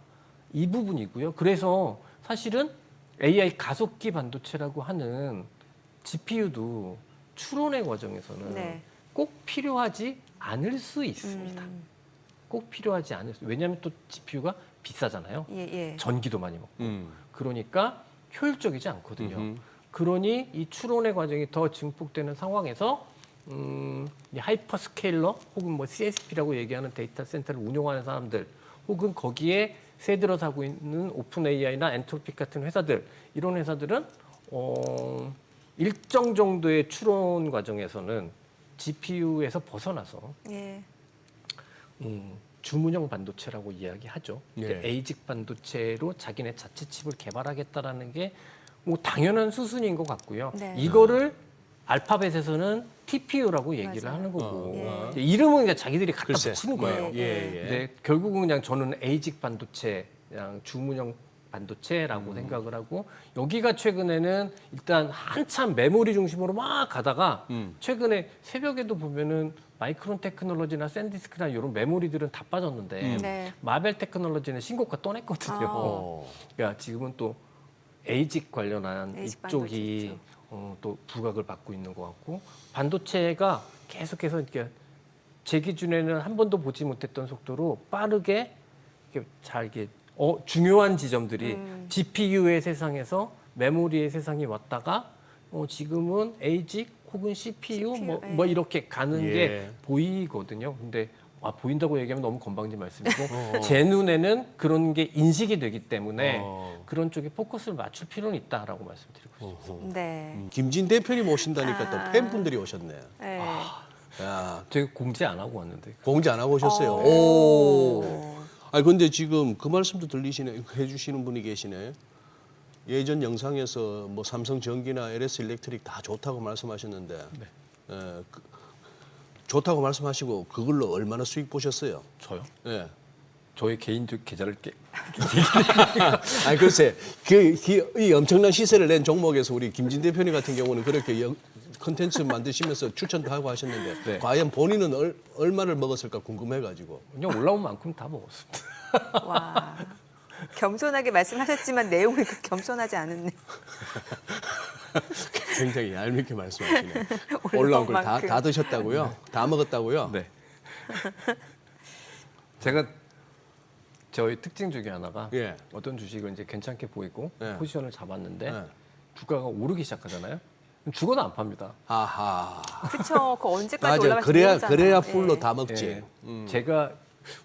[SPEAKER 3] 이 부분이고요. 그래서 사실은 AI 가속기 반도체라고 하는 GPU도 추론의 과정에서는
[SPEAKER 2] 네.
[SPEAKER 3] 꼭 필요하지 않을 수 있습니다. 꼭 필요하지 않을 수. 왜냐하면 또 GPU가 비싸잖아요.
[SPEAKER 2] 예, 예.
[SPEAKER 3] 전기도 많이 먹고. 그러니까 효율적이지 않거든요. 그러니 이 추론의 과정이 더 증폭되는 상황에서 이 하이퍼스케일러 혹은 뭐 CSP라고 얘기하는 데이터 센터를 운영하는 사람들 혹은 거기에 새들어서 하고 있는 오픈 AI나 엔트로픽 같은 회사들 이런 회사들은 일정 정도의 추론 과정에서는 GPU에서 벗어나서
[SPEAKER 2] 예.
[SPEAKER 3] 주문형 반도체라고 이야기하죠.
[SPEAKER 1] 네.
[SPEAKER 3] ASIC 반도체로 자기네 자체 칩을 개발하겠다라는 게 뭐 당연한 수순인 것 같고요.
[SPEAKER 2] 네.
[SPEAKER 3] 이거를 알파벳에서는 TPU라고 얘기를
[SPEAKER 2] 맞아요.
[SPEAKER 3] 하는 거고
[SPEAKER 2] 예.
[SPEAKER 3] 이제 이름은 그냥 자기들이 갖다
[SPEAKER 1] 글쎄.
[SPEAKER 3] 붙이는 거예요.
[SPEAKER 2] 예,
[SPEAKER 1] 예.
[SPEAKER 3] 근데 결국은 그냥 저는 ASIC 반도체, 그냥 주문형 반도체라고 생각을 하고 여기가 최근에는 일단 한참 메모리 중심으로 막 가다가 최근에 새벽에도 보면은 마이크론 테크놀로지나 샌디스크나 이런 메모리들은 다 빠졌는데
[SPEAKER 2] 네.
[SPEAKER 3] 마벨 테크놀로지는 신고가 또 냈거든요.
[SPEAKER 1] 어.
[SPEAKER 3] 그러니까 지금은 또 ASIC 관련한
[SPEAKER 2] ASIC
[SPEAKER 3] 이쪽이
[SPEAKER 2] 반도체
[SPEAKER 3] 또 부각을 받고 있는 것 같고 반도체가 계속해서 이렇게 제 기준에는 한 번도 보지 못했던 속도로 빠르게 이렇게 잘 이렇게 중요한 지점들이 GPU의 세상에서 메모리의 세상이 왔다가 지금은 ASIC 혹은 CPU,
[SPEAKER 2] CPU,
[SPEAKER 3] 뭐
[SPEAKER 2] 예.
[SPEAKER 3] 이렇게 가는
[SPEAKER 1] 예.
[SPEAKER 3] 게 보이거든요. 근데 보인다고 얘기하면 너무 건방진 말씀이고 제 눈에는 그런 게 인식이 되기 때문에 그런 쪽에 포커스를 맞출 필요는 있다라고 말씀드리고 싶습니다.
[SPEAKER 2] 네.
[SPEAKER 1] 김진 대표님 오신다니까 또 팬분들이 오셨네.
[SPEAKER 2] 네.
[SPEAKER 1] 야,
[SPEAKER 3] 제가 공지 안 하고 왔는데
[SPEAKER 1] 공지 안 하고 오셨어요.
[SPEAKER 2] 어.
[SPEAKER 1] 오. 아니 근데 지금 그 말씀도 들리시네, 해주시는 분이 계시네. 예전 영상에서 뭐 삼성전기나 LS 일렉트릭 다 좋다고 말씀하셨는데, 좋다고 말씀하시고 그걸로 얼마나 수익 보셨어요?
[SPEAKER 3] 저요?
[SPEAKER 1] 예.
[SPEAKER 3] 저의 개인적 계좌를
[SPEAKER 1] 아니 글쎄 이 엄청난 시세를 낸 종목에서 우리 김진 대표님 같은 경우는 그렇게 컨텐츠 만드시면서 추천도 하고 하셨는데
[SPEAKER 3] 네.
[SPEAKER 1] 과연 본인은 얼마를 먹었을까 궁금해가지고.
[SPEAKER 3] 그냥 올라온 만큼 다 먹었습니다.
[SPEAKER 2] 와. 겸손하게 말씀하셨지만 내용이 그 겸손하지 않았네.
[SPEAKER 1] 굉장히 얄밉게 말씀하시네.
[SPEAKER 2] 올라온
[SPEAKER 1] 올라온 걸
[SPEAKER 2] 만큼.
[SPEAKER 1] 다 드셨다고요? 다 먹었다고요?
[SPEAKER 3] 네. 제가 저희 특징 중에 하나가
[SPEAKER 1] 예.
[SPEAKER 3] 어떤 주식을 이제 괜찮게 보이고
[SPEAKER 1] 예.
[SPEAKER 3] 포지션을 잡았는데
[SPEAKER 1] 예.
[SPEAKER 3] 주가가 오르기 시작하잖아요. 그럼 죽어도 안 팝니다.
[SPEAKER 1] 아하.
[SPEAKER 2] 그렇죠. 그 언제까지
[SPEAKER 1] 맞아.
[SPEAKER 2] 올라갈지 모르잖아요.
[SPEAKER 1] 그래야 풀로
[SPEAKER 2] 예.
[SPEAKER 1] 다 먹지.
[SPEAKER 3] 예. 제가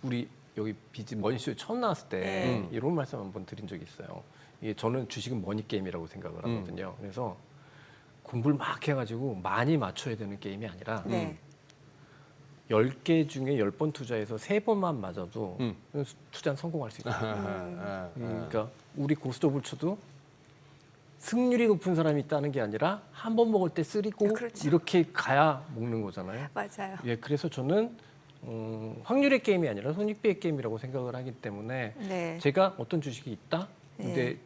[SPEAKER 3] 우리 여기 비즈 머니쇼 처음 나왔을 때
[SPEAKER 2] 네.
[SPEAKER 3] 이런 말씀 한번 드린 적이 있어요. 이게 저는 주식은 머니 게임이라고 생각을 하거든요. 그래서 공부를 막 해가지고 많이 맞춰야 되는 게임이 아니라
[SPEAKER 2] 네.
[SPEAKER 3] 10개 중에 10번 투자해서 3번만 맞아도 투자는 성공할 수 있다. 그러니까 우리 고스톱을 승률이 높은 사람이 있다는 게 아니라 한 번 먹을 때 쓰리고
[SPEAKER 2] 그렇죠.
[SPEAKER 3] 이렇게 가야 먹는 거잖아요.
[SPEAKER 2] 맞아요.
[SPEAKER 3] 예, 그래서 저는 확률의 게임이 아니라 손익비의 게임이라고 생각을 하기 때문에
[SPEAKER 2] 네.
[SPEAKER 3] 제가 어떤 주식이 있다, 근데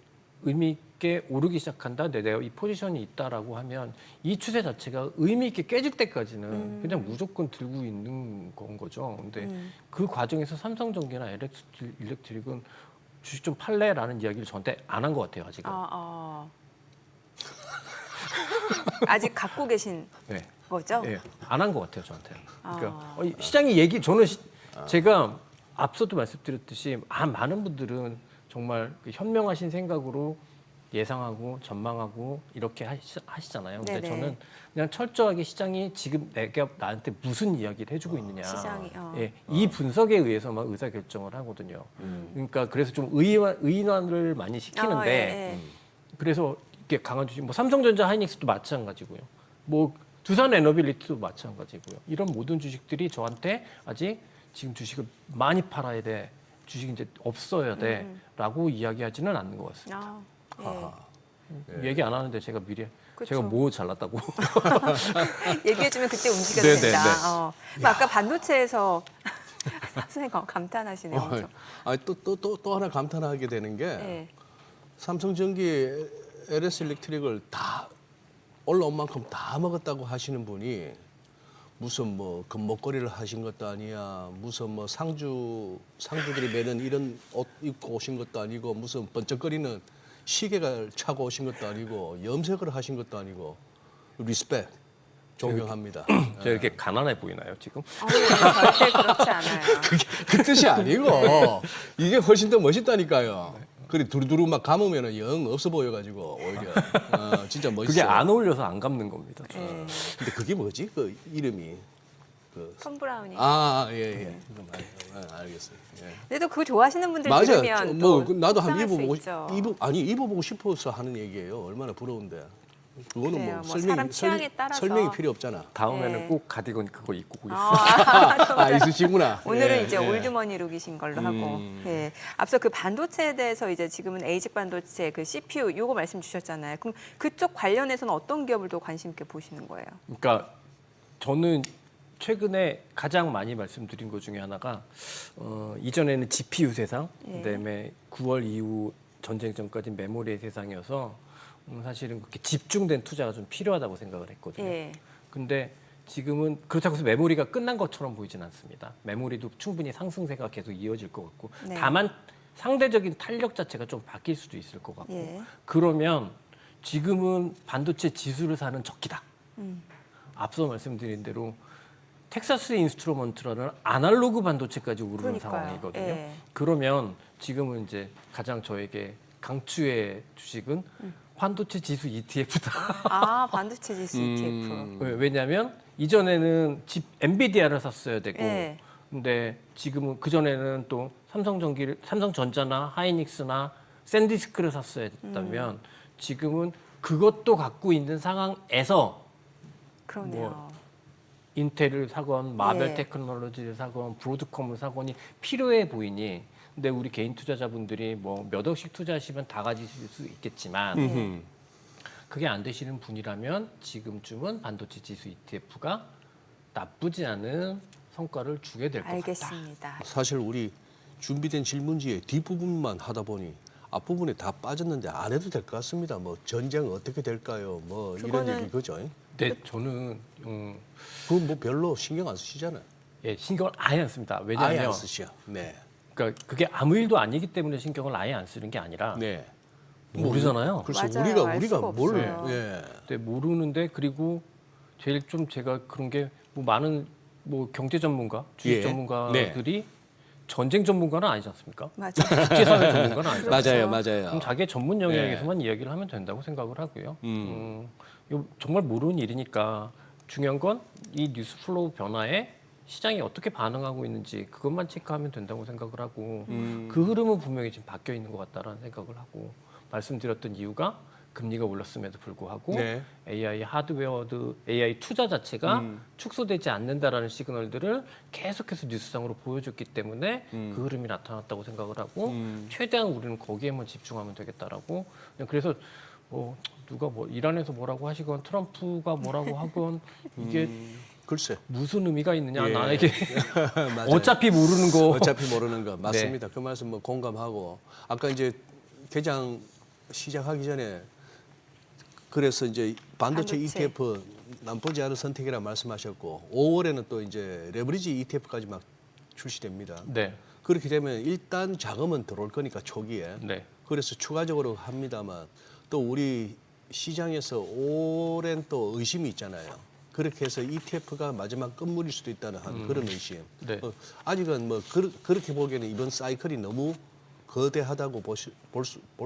[SPEAKER 3] 의미 있게 오르기 시작한다, 내가 이 포지션이 있다라고 하면 이 추세 자체가 의미 있게 깨질 때까지는 그냥 무조건 들고 있는 건 거죠. 근데 그 과정에서 삼성전기나 LX 일렉트릭은 주식 좀 팔래라는 이야기를 저한테 안 한 것 같아요, 아직은.
[SPEAKER 2] 아직 갖고 계신
[SPEAKER 3] 네.
[SPEAKER 2] 거죠?
[SPEAKER 3] 예, 안 한 것 같아요, 저한테. 그러니까 시장이 저는 제가 앞서도 말씀드렸듯이 많은 분들은 정말 그 현명하신 생각으로 예상하고 전망하고 이렇게 하시잖아요. 근데
[SPEAKER 2] 네네.
[SPEAKER 3] 저는 그냥 철저하게 시장이 지금 내가 나한테 무슨 이야기를 해주고 있느냐.
[SPEAKER 2] 시장이,
[SPEAKER 3] 예, 이 분석에 의해서만 의사 결정을 하거든요. 그러니까 그래서 좀 의인화를 많이 시키는데
[SPEAKER 2] 예.
[SPEAKER 3] 그래서 이게 강한 주식, 뭐 삼성전자, 하이닉스도 마찬가지고요. 뭐 두산 에너빌리티도 마찬가지고요. 이런 모든 주식들이 저한테 아직 지금 주식을 많이 팔아야 돼, 주식 이제 없어야 돼라고 이야기하지는 않는 것 같습니다. 얘기 안 하는데 제가 미리
[SPEAKER 2] 그쵸.
[SPEAKER 3] 제가 뭐 잘났다고
[SPEAKER 2] 얘기해주면 그때 움직여야
[SPEAKER 3] 네,
[SPEAKER 2] 된다.
[SPEAKER 3] 네, 네.
[SPEAKER 2] 그럼 아까 반도체에서 선생님 감탄하시네요. 엄청.
[SPEAKER 1] 또 하나 감탄하게 되는 게
[SPEAKER 2] 네.
[SPEAKER 1] 삼성전기, LS 일렉트릭을 다 올라온 만큼 다 먹었다고 하시는 분이 무슨 뭐 금목걸이를 하신 것도 아니야, 무슨 뭐 상주들이 매는 이런 옷 입고 오신 것도 아니고, 무슨 번쩍거리는 시계를 차고 오신 것도 아니고, 염색을 하신 것도 아니고, 리스펙, 존경합니다.
[SPEAKER 3] 제가 이렇게 가난해 보이나요 지금?
[SPEAKER 2] 절대 그렇지 않아요.
[SPEAKER 1] 그 뜻이 아니고 이게 훨씬 더 멋있다니까요. 그리 두루두루 막 감으면은 영 없어 보여가지고 오히려 진짜 멋있어.
[SPEAKER 3] 그게 안 어울려서 안 감는 겁니다.
[SPEAKER 2] 네.
[SPEAKER 1] 근데 그게 뭐지? 그 이름이 그
[SPEAKER 2] 톰 브라운이.
[SPEAKER 1] 예예. 알겠어요. 예.
[SPEAKER 2] 근데 또 그거 좋아하시는 분들
[SPEAKER 1] 맞아요.
[SPEAKER 2] 들으면
[SPEAKER 1] 뭐
[SPEAKER 2] 또
[SPEAKER 1] 나도 한번
[SPEAKER 2] 속상할 수
[SPEAKER 1] 입어보고
[SPEAKER 2] 있죠.
[SPEAKER 1] 입어보고 싶어서 하는 얘기예요. 얼마나 부러운데. 그거는
[SPEAKER 2] 그래요.
[SPEAKER 1] 뭐
[SPEAKER 2] 뭐 사람 취향에 따라서.
[SPEAKER 1] 설명이 필요 없잖아.
[SPEAKER 3] 다음에는
[SPEAKER 2] 네.
[SPEAKER 3] 꼭 가디건 그거 입고 오겠습니다.
[SPEAKER 1] 있으시구나.
[SPEAKER 2] 오늘은
[SPEAKER 1] 예,
[SPEAKER 2] 이제
[SPEAKER 1] 예.
[SPEAKER 2] 올드머니 룩이신 걸로 하고. 예. 앞서 그 반도체에 대해서 이제 지금은 에이직 반도체 그 CPU 요거 말씀 주셨잖아요. 그럼 그쪽 관련해서는 어떤 기업을 또 관심 있게 보시는 거예요?
[SPEAKER 3] 그러니까 저는 최근에 가장 많이 말씀드린 것 중에 하나가 이전에는 GPU 세상,
[SPEAKER 2] 예.
[SPEAKER 3] 그다음에 9월 이후 전쟁 전까지 메모리의 세상이어서 사실은 그렇게 집중된 투자가 좀 필요하다고 생각을 했거든요.
[SPEAKER 2] 예.
[SPEAKER 3] 근데 지금은 그렇다고 해서 메모리가 끝난 것처럼 보이진 않습니다. 메모리도 충분히 상승세가 계속 이어질 것 같고,
[SPEAKER 2] 네.
[SPEAKER 3] 다만 상대적인 탄력 자체가 좀 바뀔 수도 있을 것 같고,
[SPEAKER 2] 예.
[SPEAKER 3] 그러면 지금은 반도체 지수를 사는 적기다. 앞서 말씀드린 대로 텍사스 인스트루먼트라는 아날로그 반도체까지 오르는
[SPEAKER 2] 그러니까요.
[SPEAKER 3] 상황이거든요.
[SPEAKER 2] 예.
[SPEAKER 3] 그러면 지금은 이제 가장 저에게 강추의 주식은 반도체 지수 ETF다.
[SPEAKER 2] 반도체 지수 ETF.
[SPEAKER 3] 왜냐하면 이전에는 엔비디아를 샀어야 되고,
[SPEAKER 2] 예.
[SPEAKER 3] 근데 지금은 그 전에는 또 삼성전자나 하이닉스나 샌디스크를 샀어야 됐다면 지금은 그것도 갖고 있는 상황에서
[SPEAKER 2] 그러네요.
[SPEAKER 3] 뭐 인텔을 사건, 마벨
[SPEAKER 2] 예.
[SPEAKER 3] 테크놀로지를 사건, 브로드컴을 사건이 필요해 보이니. 근데 우리 개인 투자자분들이 뭐 몇 억씩 투자하시면 다 가지실 수 있겠지만 그게 안 되시는 분이라면 지금쯤은 반도체 지수 ETF가 나쁘지 않은 성과를 주게 될 것 같다.
[SPEAKER 2] 알겠습니다.
[SPEAKER 1] 사실 우리 준비된 질문지의 뒷부분만 하다 보니 앞부분에 다 빠졌는데 안 해도 될 것 같습니다. 뭐 전쟁 어떻게 될까요? 뭐 이런
[SPEAKER 2] 그거는-
[SPEAKER 1] 얘기 그죠?
[SPEAKER 3] 근데 저는
[SPEAKER 1] 그건 뭐 별로 신경 안 쓰시잖아요.
[SPEAKER 3] 예, 신경을 아예 안 씁니다.
[SPEAKER 1] 아예
[SPEAKER 3] 왜냐하면
[SPEAKER 1] 안 쓰시죠. 네.
[SPEAKER 3] 그러니까 그게 아무 일도 아니기 때문에 신경을 아예 안 쓰는 게 아니라
[SPEAKER 1] 네.
[SPEAKER 3] 모르잖아요.
[SPEAKER 1] 그래서
[SPEAKER 2] 맞아요. 알
[SPEAKER 1] 우리가
[SPEAKER 2] 수가
[SPEAKER 1] 뭘
[SPEAKER 2] 없어요.
[SPEAKER 1] 예.
[SPEAKER 3] 근데 모르는데, 그리고 제일 좀 제가 그런 게 뭐 많은 뭐 경제 전문가, 주식
[SPEAKER 1] 예.
[SPEAKER 3] 전문가들이 전쟁 전문가는 아니지 않습니까?
[SPEAKER 2] 맞아요.
[SPEAKER 3] 국제사회 전문가는 아니죠.
[SPEAKER 2] 그렇죠.
[SPEAKER 1] 맞아요.
[SPEAKER 3] 그럼 자기의 전문 영역에서만 이야기를 하면 된다고 생각을 하고요. 이거 정말 모르는 일이니까 중요한 건 이 뉴스 플로우 변화에 시장이 어떻게 반응하고 있는지 그것만 체크하면 된다고 생각을 하고, 그 흐름은 분명히 지금 바뀌어 있는 것 같다라는 생각을 하고, 말씀드렸던 이유가 금리가 올랐음에도 불구하고
[SPEAKER 1] 네.
[SPEAKER 3] AI AI 투자 자체가 축소되지 않는다라는 시그널들을 계속해서 뉴스상으로 보여줬기 때문에 그 흐름이 나타났다고 생각을 하고 최대한 우리는 거기에만 집중하면 되겠다라고. 그래서 누가 뭐 이란에서 뭐라고 하시건 트럼프가 뭐라고 하건 이게
[SPEAKER 1] 글쎄.
[SPEAKER 3] 무슨 의미가 있느냐
[SPEAKER 1] 예.
[SPEAKER 3] 나에게
[SPEAKER 1] 맞아요.
[SPEAKER 3] 어차피 모르는 거.
[SPEAKER 1] 어차피 모르는 거 맞습니다. 그 말씀 뭐 공감하고 아까 이제 개장 시작하기 전에 그래서 이제 반도체 ETF 나쁘지 않은 선택이라 말씀하셨고 5월에는 또 이제 레버리지 ETF까지 막 출시됩니다.
[SPEAKER 3] 네.
[SPEAKER 1] 그렇게 되면 일단 자금은 들어올 거니까 초기에
[SPEAKER 3] 네.
[SPEAKER 1] 그래서 추가적으로 합니다만 또 우리 시장에서 오랜 또 의심이 있잖아요. 그렇게 해서 ETF가 마지막 끝물일 수도 있다는 한 그런 의심.
[SPEAKER 3] 네.
[SPEAKER 1] 아직은 뭐 그렇게 보기에는 이번 사이클이 너무 거대하다고 볼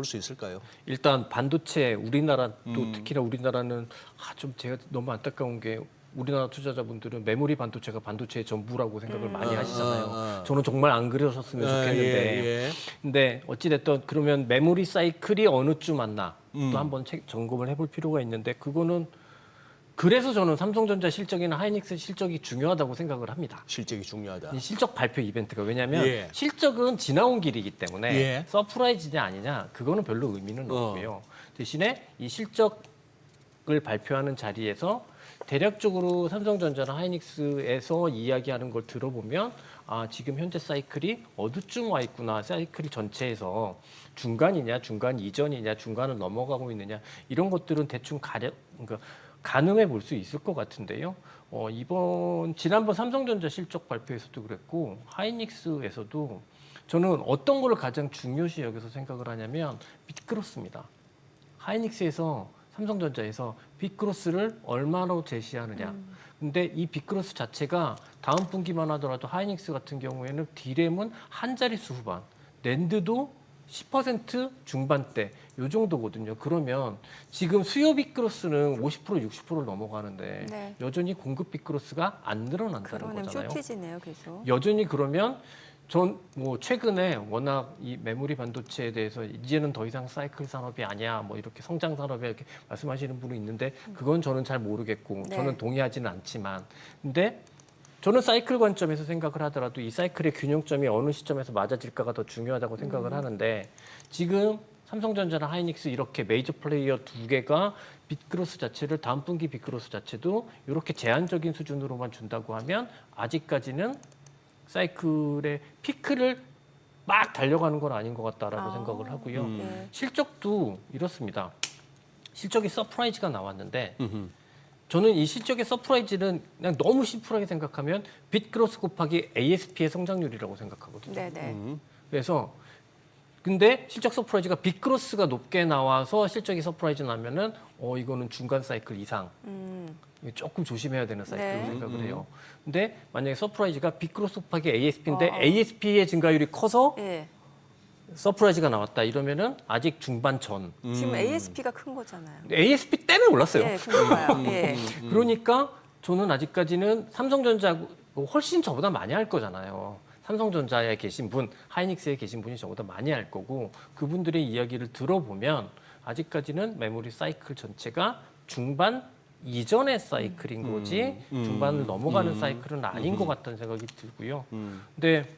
[SPEAKER 1] 수 있을까요?
[SPEAKER 3] 일단 반도체 우리나라 또 특히나 우리나라는 좀 제가 너무 안타까운 게 우리나라 투자자분들은 메모리 반도체가 반도체의 전부라고 생각을 많이 하시잖아요. 저는 정말 안 그러셨으면 좋겠는데.
[SPEAKER 1] 예.
[SPEAKER 3] 근데 어찌됐든 그러면 메모리 사이클이 어느쯤 왔나 또 한번 점검을 해볼 필요가 있는데 그거는 그래서 저는 삼성전자 실적이나 하이닉스 실적이 중요하다고 생각을 합니다.
[SPEAKER 1] 실적이 중요하다.
[SPEAKER 3] 이 실적 발표 이벤트가 왜냐하면
[SPEAKER 1] 예.
[SPEAKER 3] 실적은 지나온 길이기 때문에
[SPEAKER 1] 예.
[SPEAKER 3] 서프라이즈냐 아니냐 그거는 별로 의미는 없고요. 대신에 이 실적을 발표하는 자리에서 대략적으로 삼성전자나 하이닉스에서 이야기하는 걸 들어보면 지금 현재 사이클이 어디쯤 와 있구나. 사이클 전체에서 중간이냐, 중간 이전이냐, 중간을 넘어가고 있느냐 이런 것들은 대충 가늠해 볼 수 있을 것 같은데요. 지난번 삼성전자 실적 발표에서도 그랬고 하이닉스에서도 저는 어떤 걸 가장 중요시 여기서 생각을 하냐면 빅크로스입니다. 하이닉스에서 삼성전자에서 빅크로스를 얼마로 제시하느냐. 근데 이 빅크로스 자체가 다음 분기만 하더라도 하이닉스 같은 경우에는 디램은 한 자릿수 후반, 낸드도 10% 중반대 요 정도거든요. 그러면 지금 수요 빅크로스는 50% 60%를 넘어가는데
[SPEAKER 2] 네.
[SPEAKER 3] 여전히 공급 빅크로스가 안 늘어난다는
[SPEAKER 2] 그러네요.
[SPEAKER 3] 거잖아요.
[SPEAKER 2] 쇼티지네요, 계속.
[SPEAKER 3] 여전히 그러면 전 뭐 최근에 워낙 이 메모리 반도체에 대해서 이제는 더 이상 사이클 산업이 아니야 뭐 이렇게 성장 산업이 이렇게 말씀하시는 분이 있는데 그건 저는 잘 모르겠고
[SPEAKER 2] 네.
[SPEAKER 3] 저는 동의하지는 않지만 근데 저는 사이클 관점에서 생각을 하더라도 이 사이클의 균형점이 어느 시점에서 맞아질까가 더 중요하다고 생각을 하는데 지금 삼성전자나 하이닉스 이렇게 메이저 플레이어 두 개가 빅크로스 자체를 다음 분기 빅크로스 자체도 이렇게 제한적인 수준으로만 준다고 하면 아직까지는 사이클의 피크를 막 달려가는 건 아닌 것 같다라고 생각을 하고요.
[SPEAKER 2] 네.
[SPEAKER 3] 실적도 이렇습니다. 실적이 서프라이즈가 나왔는데 저는 이 실적의 서프라이즈는 그냥 너무 심플하게 생각하면 빅크로스 곱하기 ASP의 성장률이라고 생각하거든요.
[SPEAKER 2] 네네.
[SPEAKER 3] 그래서 근데 실적 서프라이즈가 빅크로스가 높게 나와서 실적이 서프라이즈 나면은 이거는 중간 사이클 이상 이거 조금 조심해야 되는 사이클로
[SPEAKER 2] 네.
[SPEAKER 3] 생각을 해요. 근데 만약에 서프라이즈가 빅크로스 곱하기 ASP인데 ASP의 증가율이 커서
[SPEAKER 2] 예.
[SPEAKER 3] 서프라이즈가 나왔다 이러면은 아직 중반 전.
[SPEAKER 2] 지금 ASP가 큰 거잖아요.
[SPEAKER 3] ASP 때문에 올랐어요.
[SPEAKER 2] 예, 그러니까요. 예.
[SPEAKER 3] 그러니까 저는 아직까지는 삼성전자 훨씬 저보다 많이 할 거잖아요. 삼성전자에 계신 분, 하이닉스에 계신 분이 저보다 많이 할 거고 그분들의 이야기를 들어보면 아직까지는 메모리 사이클 전체가 중반 이전의 사이클인 거지 중반을 넘어가는 사이클은 아닌 것 같다는 생각이 들고요. 근데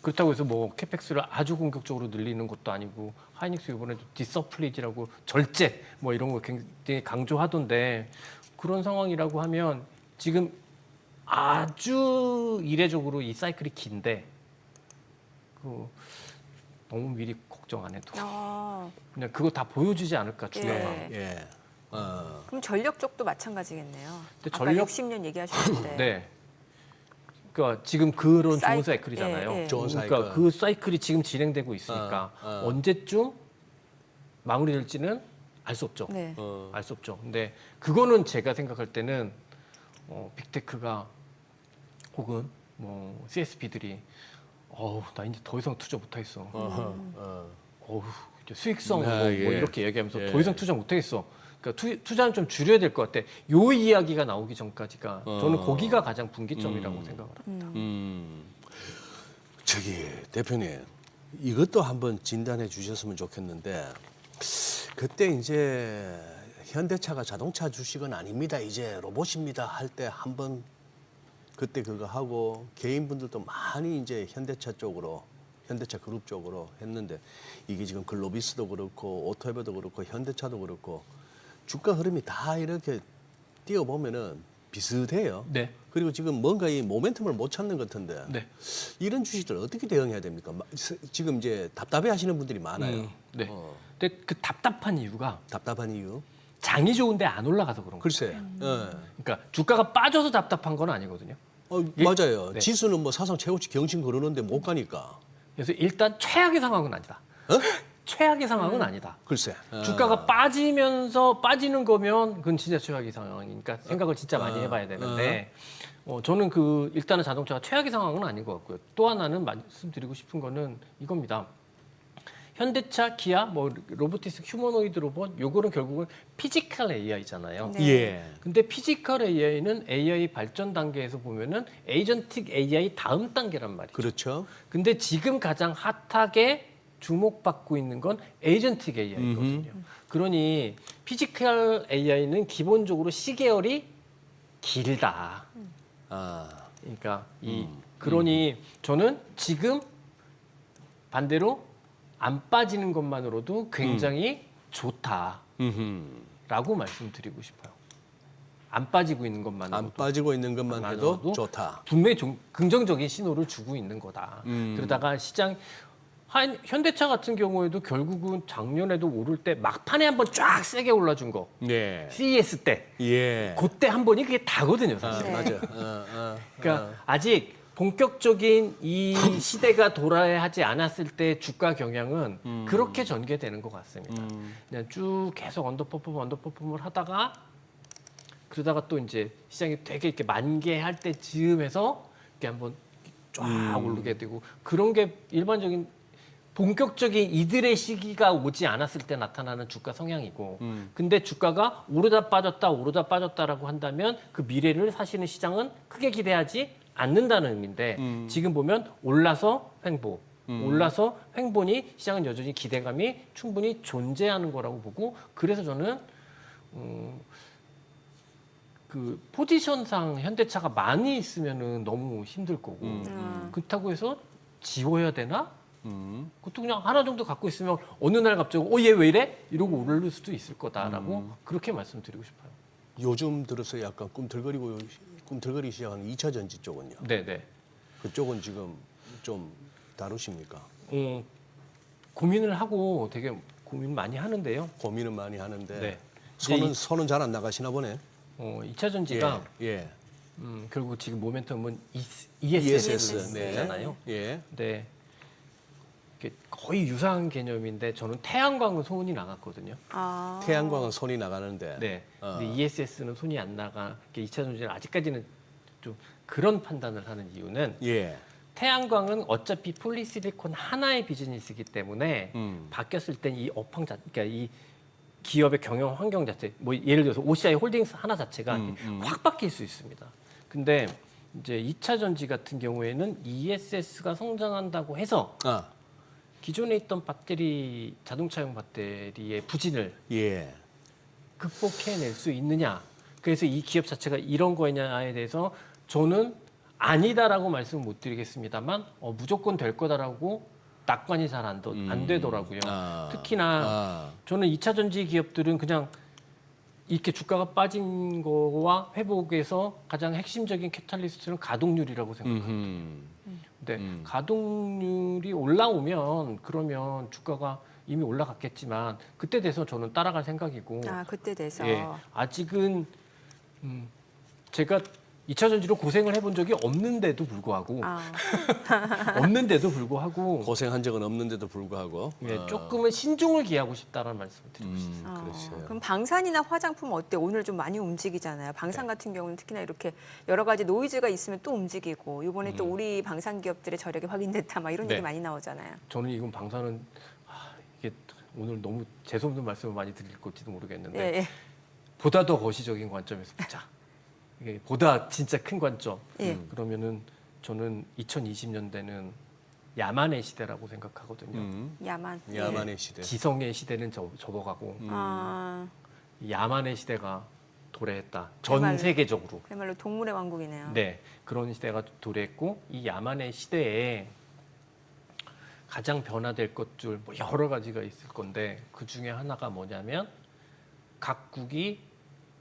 [SPEAKER 3] 그렇다고 해서 뭐 캐펙스를 아주 공격적으로 늘리는 것도 아니고 하이닉스 이번에도 디서플리지라고 절제 뭐 이런 거 굉장히 강조하던데 그런 상황이라고 하면 지금 아주 이례적으로 이 사이클이 긴데 너무 미리 걱정 안 해도 그냥 그거 다 보여주지 않을까 중요한.
[SPEAKER 2] 예.
[SPEAKER 1] 예.
[SPEAKER 2] 그럼 전력 쪽도 마찬가지겠네요.
[SPEAKER 3] 근데
[SPEAKER 2] 아까
[SPEAKER 3] 전력-
[SPEAKER 2] 60년 얘기하셨을 때.
[SPEAKER 3] 네. 그러니까 지금 그런
[SPEAKER 2] 사이클,
[SPEAKER 3] 좋은 사이클이잖아요.
[SPEAKER 2] 예, 예.
[SPEAKER 1] 좋은
[SPEAKER 3] 그러니까
[SPEAKER 1] 사이클.
[SPEAKER 3] 그 사이클이 지금 진행되고 있으니까 언제쯤 마무리될지는 알 수 없죠.
[SPEAKER 2] 네.
[SPEAKER 3] 알 수 없죠. 근데 그거는 제가 생각할 때는 빅테크가 혹은 뭐 CSP들이 나 이제 더 이상 투자 못 하겠어. 이제 수익성 뭐
[SPEAKER 1] 예.
[SPEAKER 3] 이렇게 얘기하면서
[SPEAKER 1] 예.
[SPEAKER 3] 더 이상 투자 못 하겠어. 그러니까 투자는 좀 줄여야 될 것 같아. 요 이야기가 나오기 전까지가 저는 거기가 가장 분기점이라고 생각을 합니다.
[SPEAKER 1] 저기 대표님 이것도 한번 진단해 주셨으면 좋겠는데 그때 이제 현대차가 자동차 주식은 아닙니다. 이제 로봇입니다. 할 때 한번 그때 그거 하고 개인분들도 많이 이제 현대차 쪽으로 현대차 그룹 쪽으로 했는데 이게 지금 글로비스도 그렇고 오토에버도 그렇고 현대차도 그렇고 주가 흐름이 다 이렇게 띄어보면은 비슷해요.
[SPEAKER 3] 네.
[SPEAKER 1] 그리고 지금 뭔가 이 모멘텀을 못 찾는 것 같은데
[SPEAKER 3] 네.
[SPEAKER 1] 이런 주식들 어떻게 대응해야 됩니까? 지금 이제 답답해 하시는 분들이 많아요.
[SPEAKER 3] 네.
[SPEAKER 1] 어,
[SPEAKER 3] 근데 그 답답한 이유가
[SPEAKER 1] 답답한 이유?
[SPEAKER 3] 장이 좋은데 안 올라가서 그런 거예요.
[SPEAKER 1] 글쎄. 예.
[SPEAKER 3] 그러니까 주가가 빠져서 답답한 건 아니거든요.
[SPEAKER 1] 맞아요.
[SPEAKER 3] 네.
[SPEAKER 1] 지수는 뭐 사상 최고치 경신 그러는데 못 가니까.
[SPEAKER 3] 그래서 일단 최악의 상황은 아니다.
[SPEAKER 1] 어?
[SPEAKER 3] 최악의 상황은 아니다.
[SPEAKER 1] 글쎄.
[SPEAKER 3] 주가가 빠지면서 빠지는 거면 그건 진짜 최악의 상황이니까 생각을 진짜 많이 해봐야 되는데 저는 그 일단은 자동차가 최악의 상황은 아닌 것 같고요. 또 하나는 말씀드리고 싶은 거는 이겁니다. 현대차, 기아, 뭐 로보티스, 휴머노이드 로봇 요거는 결국은 피지컬 AI잖아요.
[SPEAKER 2] 네.
[SPEAKER 1] 예.
[SPEAKER 3] 근데 피지컬 AI는 AI 발전 단계에서 보면은 에이전틱 AI 다음 단계란 말이죠.
[SPEAKER 1] 그렇죠.
[SPEAKER 3] 근데 지금 가장 핫하게 주목받고 있는 건 에이전틱 AI거든요. 그러니 피지컬 AI는 기본적으로 시계열이 길다.
[SPEAKER 1] 아.
[SPEAKER 3] 그러니까 그러니 저는 지금 반대로 안 빠지는 것만으로도 굉장히 좋다라고 말씀드리고 싶어요. 안 빠지고 있는 것만으로도
[SPEAKER 1] 안 빠지고 있는 것만 해도
[SPEAKER 3] 만으로도
[SPEAKER 1] 좋다.
[SPEAKER 3] 분명히 좀 긍정적인 신호를 주고 있는 거다. 그러다가 현대차 같은 경우에도 결국은 작년에도 오를 때 막판에 한번 쫙 세게 올라준 거.
[SPEAKER 1] 예.
[SPEAKER 3] CES 때.
[SPEAKER 1] 예.
[SPEAKER 3] 그때 한 번이 그게 다거든요, 사실.
[SPEAKER 2] 네.
[SPEAKER 1] 맞아.
[SPEAKER 3] 그러니까 아직 본격적인 이 시대가 돌아야 하지 않았을 때 주가 경향은 그렇게 전개되는 것 같습니다. 그냥 쭉 계속 언더퍼폼을 하다가 그러다가 또 이제 시장이 되게 이렇게 만개할 때 즈음에서 이렇게 한번 쫙 오르게 되고 그런 게 일반적인 본격적인 이들의 시기가 오지 않았을 때 나타나는 주가 성향이고 근데 주가가 오르다 빠졌다라고 한다면 그 미래를 사실은 시장은 크게 기대하지 않는다는 의미인데 지금 보면 올라서 횡보 올라서 횡보니 시장은 여전히 기대감이 충분히 존재하는 거라고 보고 그래서 저는 그 포지션상 현대차가 많이 있으면은 너무 힘들 거고 그렇다고 해서 지워야 되나? 그것도 그냥 하나 정도 갖고 있으면 어느 날 갑자기 얘 왜 이래? 이러고 오를 수도 있을 거다라고 그렇게 말씀드리고 싶어요.
[SPEAKER 1] 요즘 들어서 약간 꿈틀거리기 시작하는 2차 전지 쪽은요.
[SPEAKER 3] 네네.
[SPEAKER 1] 그쪽은 지금 좀 다루십니까?
[SPEAKER 3] 고민을 하고 되게 고민 많이 하는데요.
[SPEAKER 1] 고민은 많이 하는데
[SPEAKER 3] 네.
[SPEAKER 1] 손은 잘 안 나가시나 보네.
[SPEAKER 3] 2차 전지가
[SPEAKER 1] 예.
[SPEAKER 3] 결국 지금 모멘텀은
[SPEAKER 1] ESS.
[SPEAKER 3] ESS잖아요.
[SPEAKER 1] 네. 예.
[SPEAKER 3] 근데 이게 거의 유사한 개념인데 저는 태양광은 손이 나갔거든요.
[SPEAKER 2] 아.
[SPEAKER 1] 태양광은 손이 나가는데.
[SPEAKER 3] 네. 근데 ESS는 손이 안 나가. 2차 전지는 아직까지는 좀 그런 판단을 하는 이유는
[SPEAKER 1] 예.
[SPEAKER 3] 태양광은 어차피 폴리실리콘 하나의 비즈니스이기 때문에 바뀌었을 땐 이 업황 그러니까 이 기업의 경영 환경 자체, 뭐 예를 들어서 OCI 홀딩스 하나 자체가 확 바뀔 수 있습니다. 근데 이제 2차 전지 같은 경우에는 ESS가 성장한다고 해서 기존에 있던 배터리, 자동차용 배터리의 부진을
[SPEAKER 1] 예.
[SPEAKER 3] 극복해낼 수 있느냐. 그래서 이 기업 자체가 이런 거냐에 대해서 저는 아니다라고 말씀을 못 드리겠습니다만 무조건 될 거다라고 낙관이 잘 안 되더라고요. 특히나 저는 2차 전지 기업들은 그냥 이렇게 주가가 빠진 거와 회복에서 가장 핵심적인 캐탈리스트는 가동률이라고 생각합니다. 근데 가동률이 올라오면 그러면 주가가 이미 올라갔겠지만 그때 돼서 저는 따라갈 생각이고
[SPEAKER 2] 그때 돼서.
[SPEAKER 3] 예, 아직은 제가 2차 전지로 고생을 해본 적이 없는데도 불구하고
[SPEAKER 1] 고생한 적은 없는데도 불구하고
[SPEAKER 3] 예, 조금은 신중을 기하고 싶다는 말씀을 드리고 싶습니다.
[SPEAKER 1] 그러세요.
[SPEAKER 2] 그럼 방산이나 화장품 어때? 오늘 좀 많이 움직이잖아요. 방산 같은 경우는 특히나 이렇게 여러 가지 노이즈가 있으면 또 움직이고 이번에 또 우리 방산 기업들의 저력이 확인됐다 막 이런
[SPEAKER 3] 네.
[SPEAKER 2] 얘기 많이 나오잖아요.
[SPEAKER 3] 저는 이건 방사는 이게 오늘 너무 재수없는 말씀을 많이 드릴 걸지도 모르겠는데
[SPEAKER 2] 예, 예.
[SPEAKER 3] 보다 더 거시적인 관점에서 보자. 이게 보다 진짜 큰 관점.
[SPEAKER 2] 예.
[SPEAKER 3] 그러면은 저는 2020년대는 야만의 시대라고 생각하거든요.
[SPEAKER 2] 야만.
[SPEAKER 1] 야만의 시대.
[SPEAKER 3] 지성의 시대는 접어가고
[SPEAKER 2] 아,
[SPEAKER 3] 야만의 시대가 도래했다. 전
[SPEAKER 2] 그야말로.
[SPEAKER 3] 세계적으로.
[SPEAKER 2] 그야말로 동물의 왕국이네요.
[SPEAKER 3] 네, 그런 시대가 도래했고 이 야만의 시대에 가장 변화될 것들 뭐 여러 가지가 있을 건데 그 중에 하나가 뭐냐면 각국이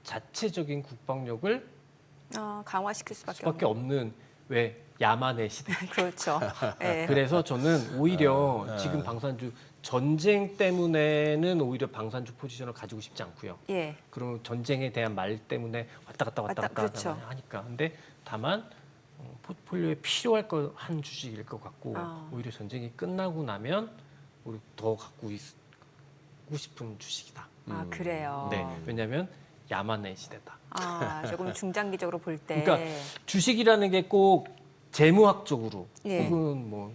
[SPEAKER 3] 자체적인 국방력을
[SPEAKER 2] 강화시킬 수밖에
[SPEAKER 3] 수밖에 없는 왜 야만의 시대.
[SPEAKER 2] 그렇죠. 예.
[SPEAKER 3] 그래서 저는 오히려 지금 방산주 전쟁 때문에는 오히려 방산주 포지션을 가지고 싶지 않고요.
[SPEAKER 2] 예.
[SPEAKER 3] 그리고 전쟁에 대한 말 때문에 왔다 갔다
[SPEAKER 2] 그렇죠.
[SPEAKER 3] 하니까. 근데 다만 포트폴리오에 필요할 한 주식일 것 같고 오히려 전쟁이 끝나고 나면 우리 더 갖고 있고 싶은 주식이다.
[SPEAKER 2] 아, 그래요.
[SPEAKER 3] 네, 왜냐하면 야만의 시대다.
[SPEAKER 2] 조금 중장기적으로 볼 때.
[SPEAKER 3] 그러니까 주식이라는 게 꼭 재무학적으로
[SPEAKER 2] 예.
[SPEAKER 3] 혹은 뭐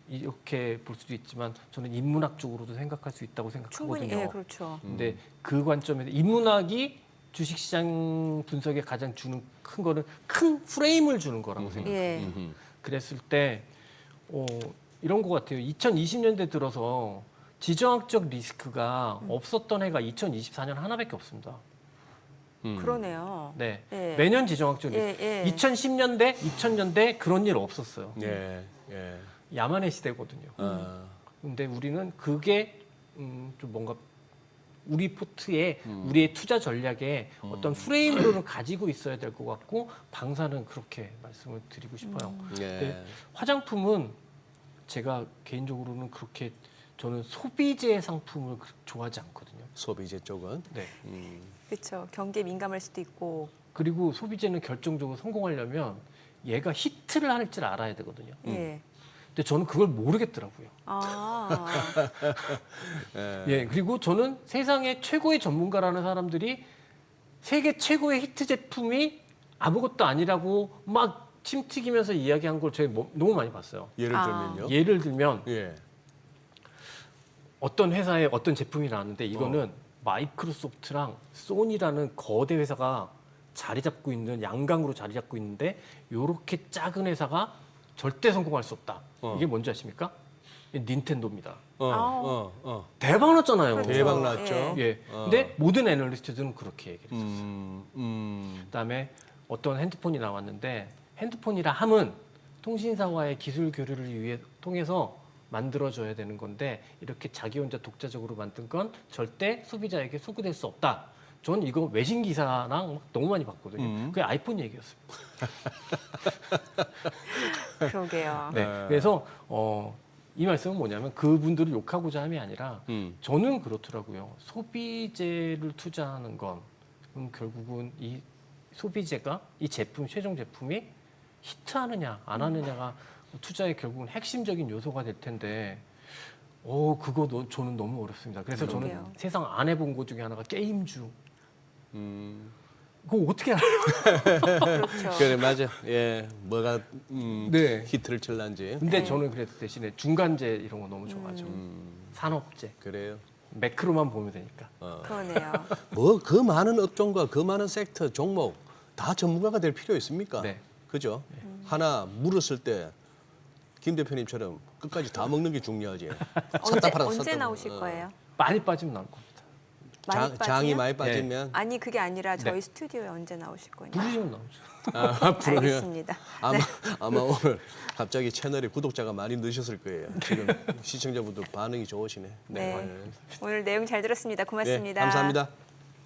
[SPEAKER 3] 이렇게 볼 수도 있지만 저는 인문학적으로도 생각할 수 있다고
[SPEAKER 2] 충분히
[SPEAKER 3] 생각하거든요.
[SPEAKER 2] 예, 그렇죠.
[SPEAKER 3] 근데 그 관점에서 인문학이 주식시장 분석에 가장 주는 큰 거는 큰 프레임을 주는 거라고 생각해요.
[SPEAKER 2] 예.
[SPEAKER 3] 그랬을 때 이런 것 같아요. 2020년대 들어서 지정학적 리스크가 없었던 해가 2024년 하나밖에 없습니다.
[SPEAKER 2] 그러네요.
[SPEAKER 3] 네,
[SPEAKER 2] 예.
[SPEAKER 3] 매년 지정학적 리스크.
[SPEAKER 2] 예, 예.
[SPEAKER 3] 2010년대, 2000년대 그런 일 없었어요.
[SPEAKER 1] 예. 예.
[SPEAKER 3] 야만의 시대거든요. 근데 우리는 그게 좀 뭔가 우리 포트에 우리의 투자 전략에 어떤 프레임으로는 가지고 있어야 될 것 같고 방사는 그렇게 말씀을 드리고 싶어요.
[SPEAKER 1] 예.
[SPEAKER 3] 네, 화장품은 제가 개인적으로는 그렇게 저는 소비재 상품을 좋아하지 않거든요.
[SPEAKER 1] 소비재 쪽은.
[SPEAKER 3] 네.
[SPEAKER 2] 그렇죠. 경기에 민감할 수도 있고.
[SPEAKER 3] 그리고 소비재는 결정적으로 성공하려면 얘가 히트를 할 줄 알아야 되거든요.
[SPEAKER 2] 예.
[SPEAKER 3] 근데 저는 그걸 모르겠더라고요. 예, 그리고 저는 세상의 최고의 전문가라는 사람들이 세계 최고의 히트 제품이 아무것도 아니라고 막 침 튀기면서 이야기한 걸 제가 너무 많이 봤어요.
[SPEAKER 1] 예를 들면요.
[SPEAKER 3] 예를 들면
[SPEAKER 1] 예.
[SPEAKER 3] 어떤 회사에 어떤 제품이 나왔는데 이거는 마이크로소프트랑 소니라는 거대 회사가 자리 잡고 있는 양강으로 자리 잡고 있는데 이렇게 작은 회사가 절대 성공할 수 없다. 이게 뭔지 아십니까? 닌텐도입니다. 대박 났잖아요.
[SPEAKER 2] 그렇죠.
[SPEAKER 1] 대박 났죠.
[SPEAKER 3] 예. 근데 모든 애널리스트들은 그렇게 얘기를 했었어요.
[SPEAKER 1] 음.
[SPEAKER 3] 그다음에 어떤 핸드폰이 나왔는데 핸드폰이라 함은 통신사와의 기술 교류를 위해 통해서 만들어져야 되는 건데 이렇게 자기 혼자 독자적으로 만든 건 절대 소비자에게 소구될 수 없다. 전 이거 외신 기사랑 막 너무 많이 봤거든요. 그게 아이폰 얘기였습니다.
[SPEAKER 2] 그러게요.
[SPEAKER 3] 네. 그래서 이 말씀은 뭐냐면 그분들을 욕하고자 함이 아니라 저는 그렇더라고요. 소비재를 투자하는 건 결국은 이 소비재가 이 제품 최종 제품이 히트하느냐 안 하느냐가 투자의 결국은 핵심적인 요소가 될 텐데 그거 저는 너무 어렵습니다. 그래서 저는
[SPEAKER 2] 그러게요.
[SPEAKER 3] 세상 안 해본 것 중에 하나가 게임주. 그거 어떻게 알아요?
[SPEAKER 2] 그렇죠.
[SPEAKER 1] 그래 맞아. 예. 뭐가
[SPEAKER 3] 네.
[SPEAKER 1] 히트를 칠란지.
[SPEAKER 3] 근데 저는 그래서 대신에 중간재 이런 거 너무 좋아하죠. 산업재.
[SPEAKER 1] 그래요.
[SPEAKER 3] 매크로만 보면 되니까.
[SPEAKER 2] 그러네요.
[SPEAKER 1] 뭐 그 많은 업종과 그 많은 섹터 종목 다 전문가가 될 필요 있습니까?
[SPEAKER 3] 네.
[SPEAKER 1] 그죠? 하나 물었을 때 김 대표님처럼 끝까지 다 먹는 게 중요하지.
[SPEAKER 2] 언제 나오실 거예요?
[SPEAKER 3] 많이 빠지면 나올 겁니다.
[SPEAKER 2] 많이
[SPEAKER 1] 장이
[SPEAKER 2] 빠지면?
[SPEAKER 1] 많이 빠지면
[SPEAKER 2] 아니 그게 아니라 저희
[SPEAKER 3] 네.
[SPEAKER 2] 스튜디오에 언제 나오실 거예요?
[SPEAKER 3] 부르시면 나오죠.
[SPEAKER 1] 부르면
[SPEAKER 2] 알겠습니다.
[SPEAKER 1] 아마 오늘 갑자기 채널에 구독자가 많이 늘셨을 거예요. 지금 시청자분들 반응이 좋으시네.
[SPEAKER 2] 네. 오늘 내용 잘 들었습니다. 고맙습니다.
[SPEAKER 1] 네, 감사합니다.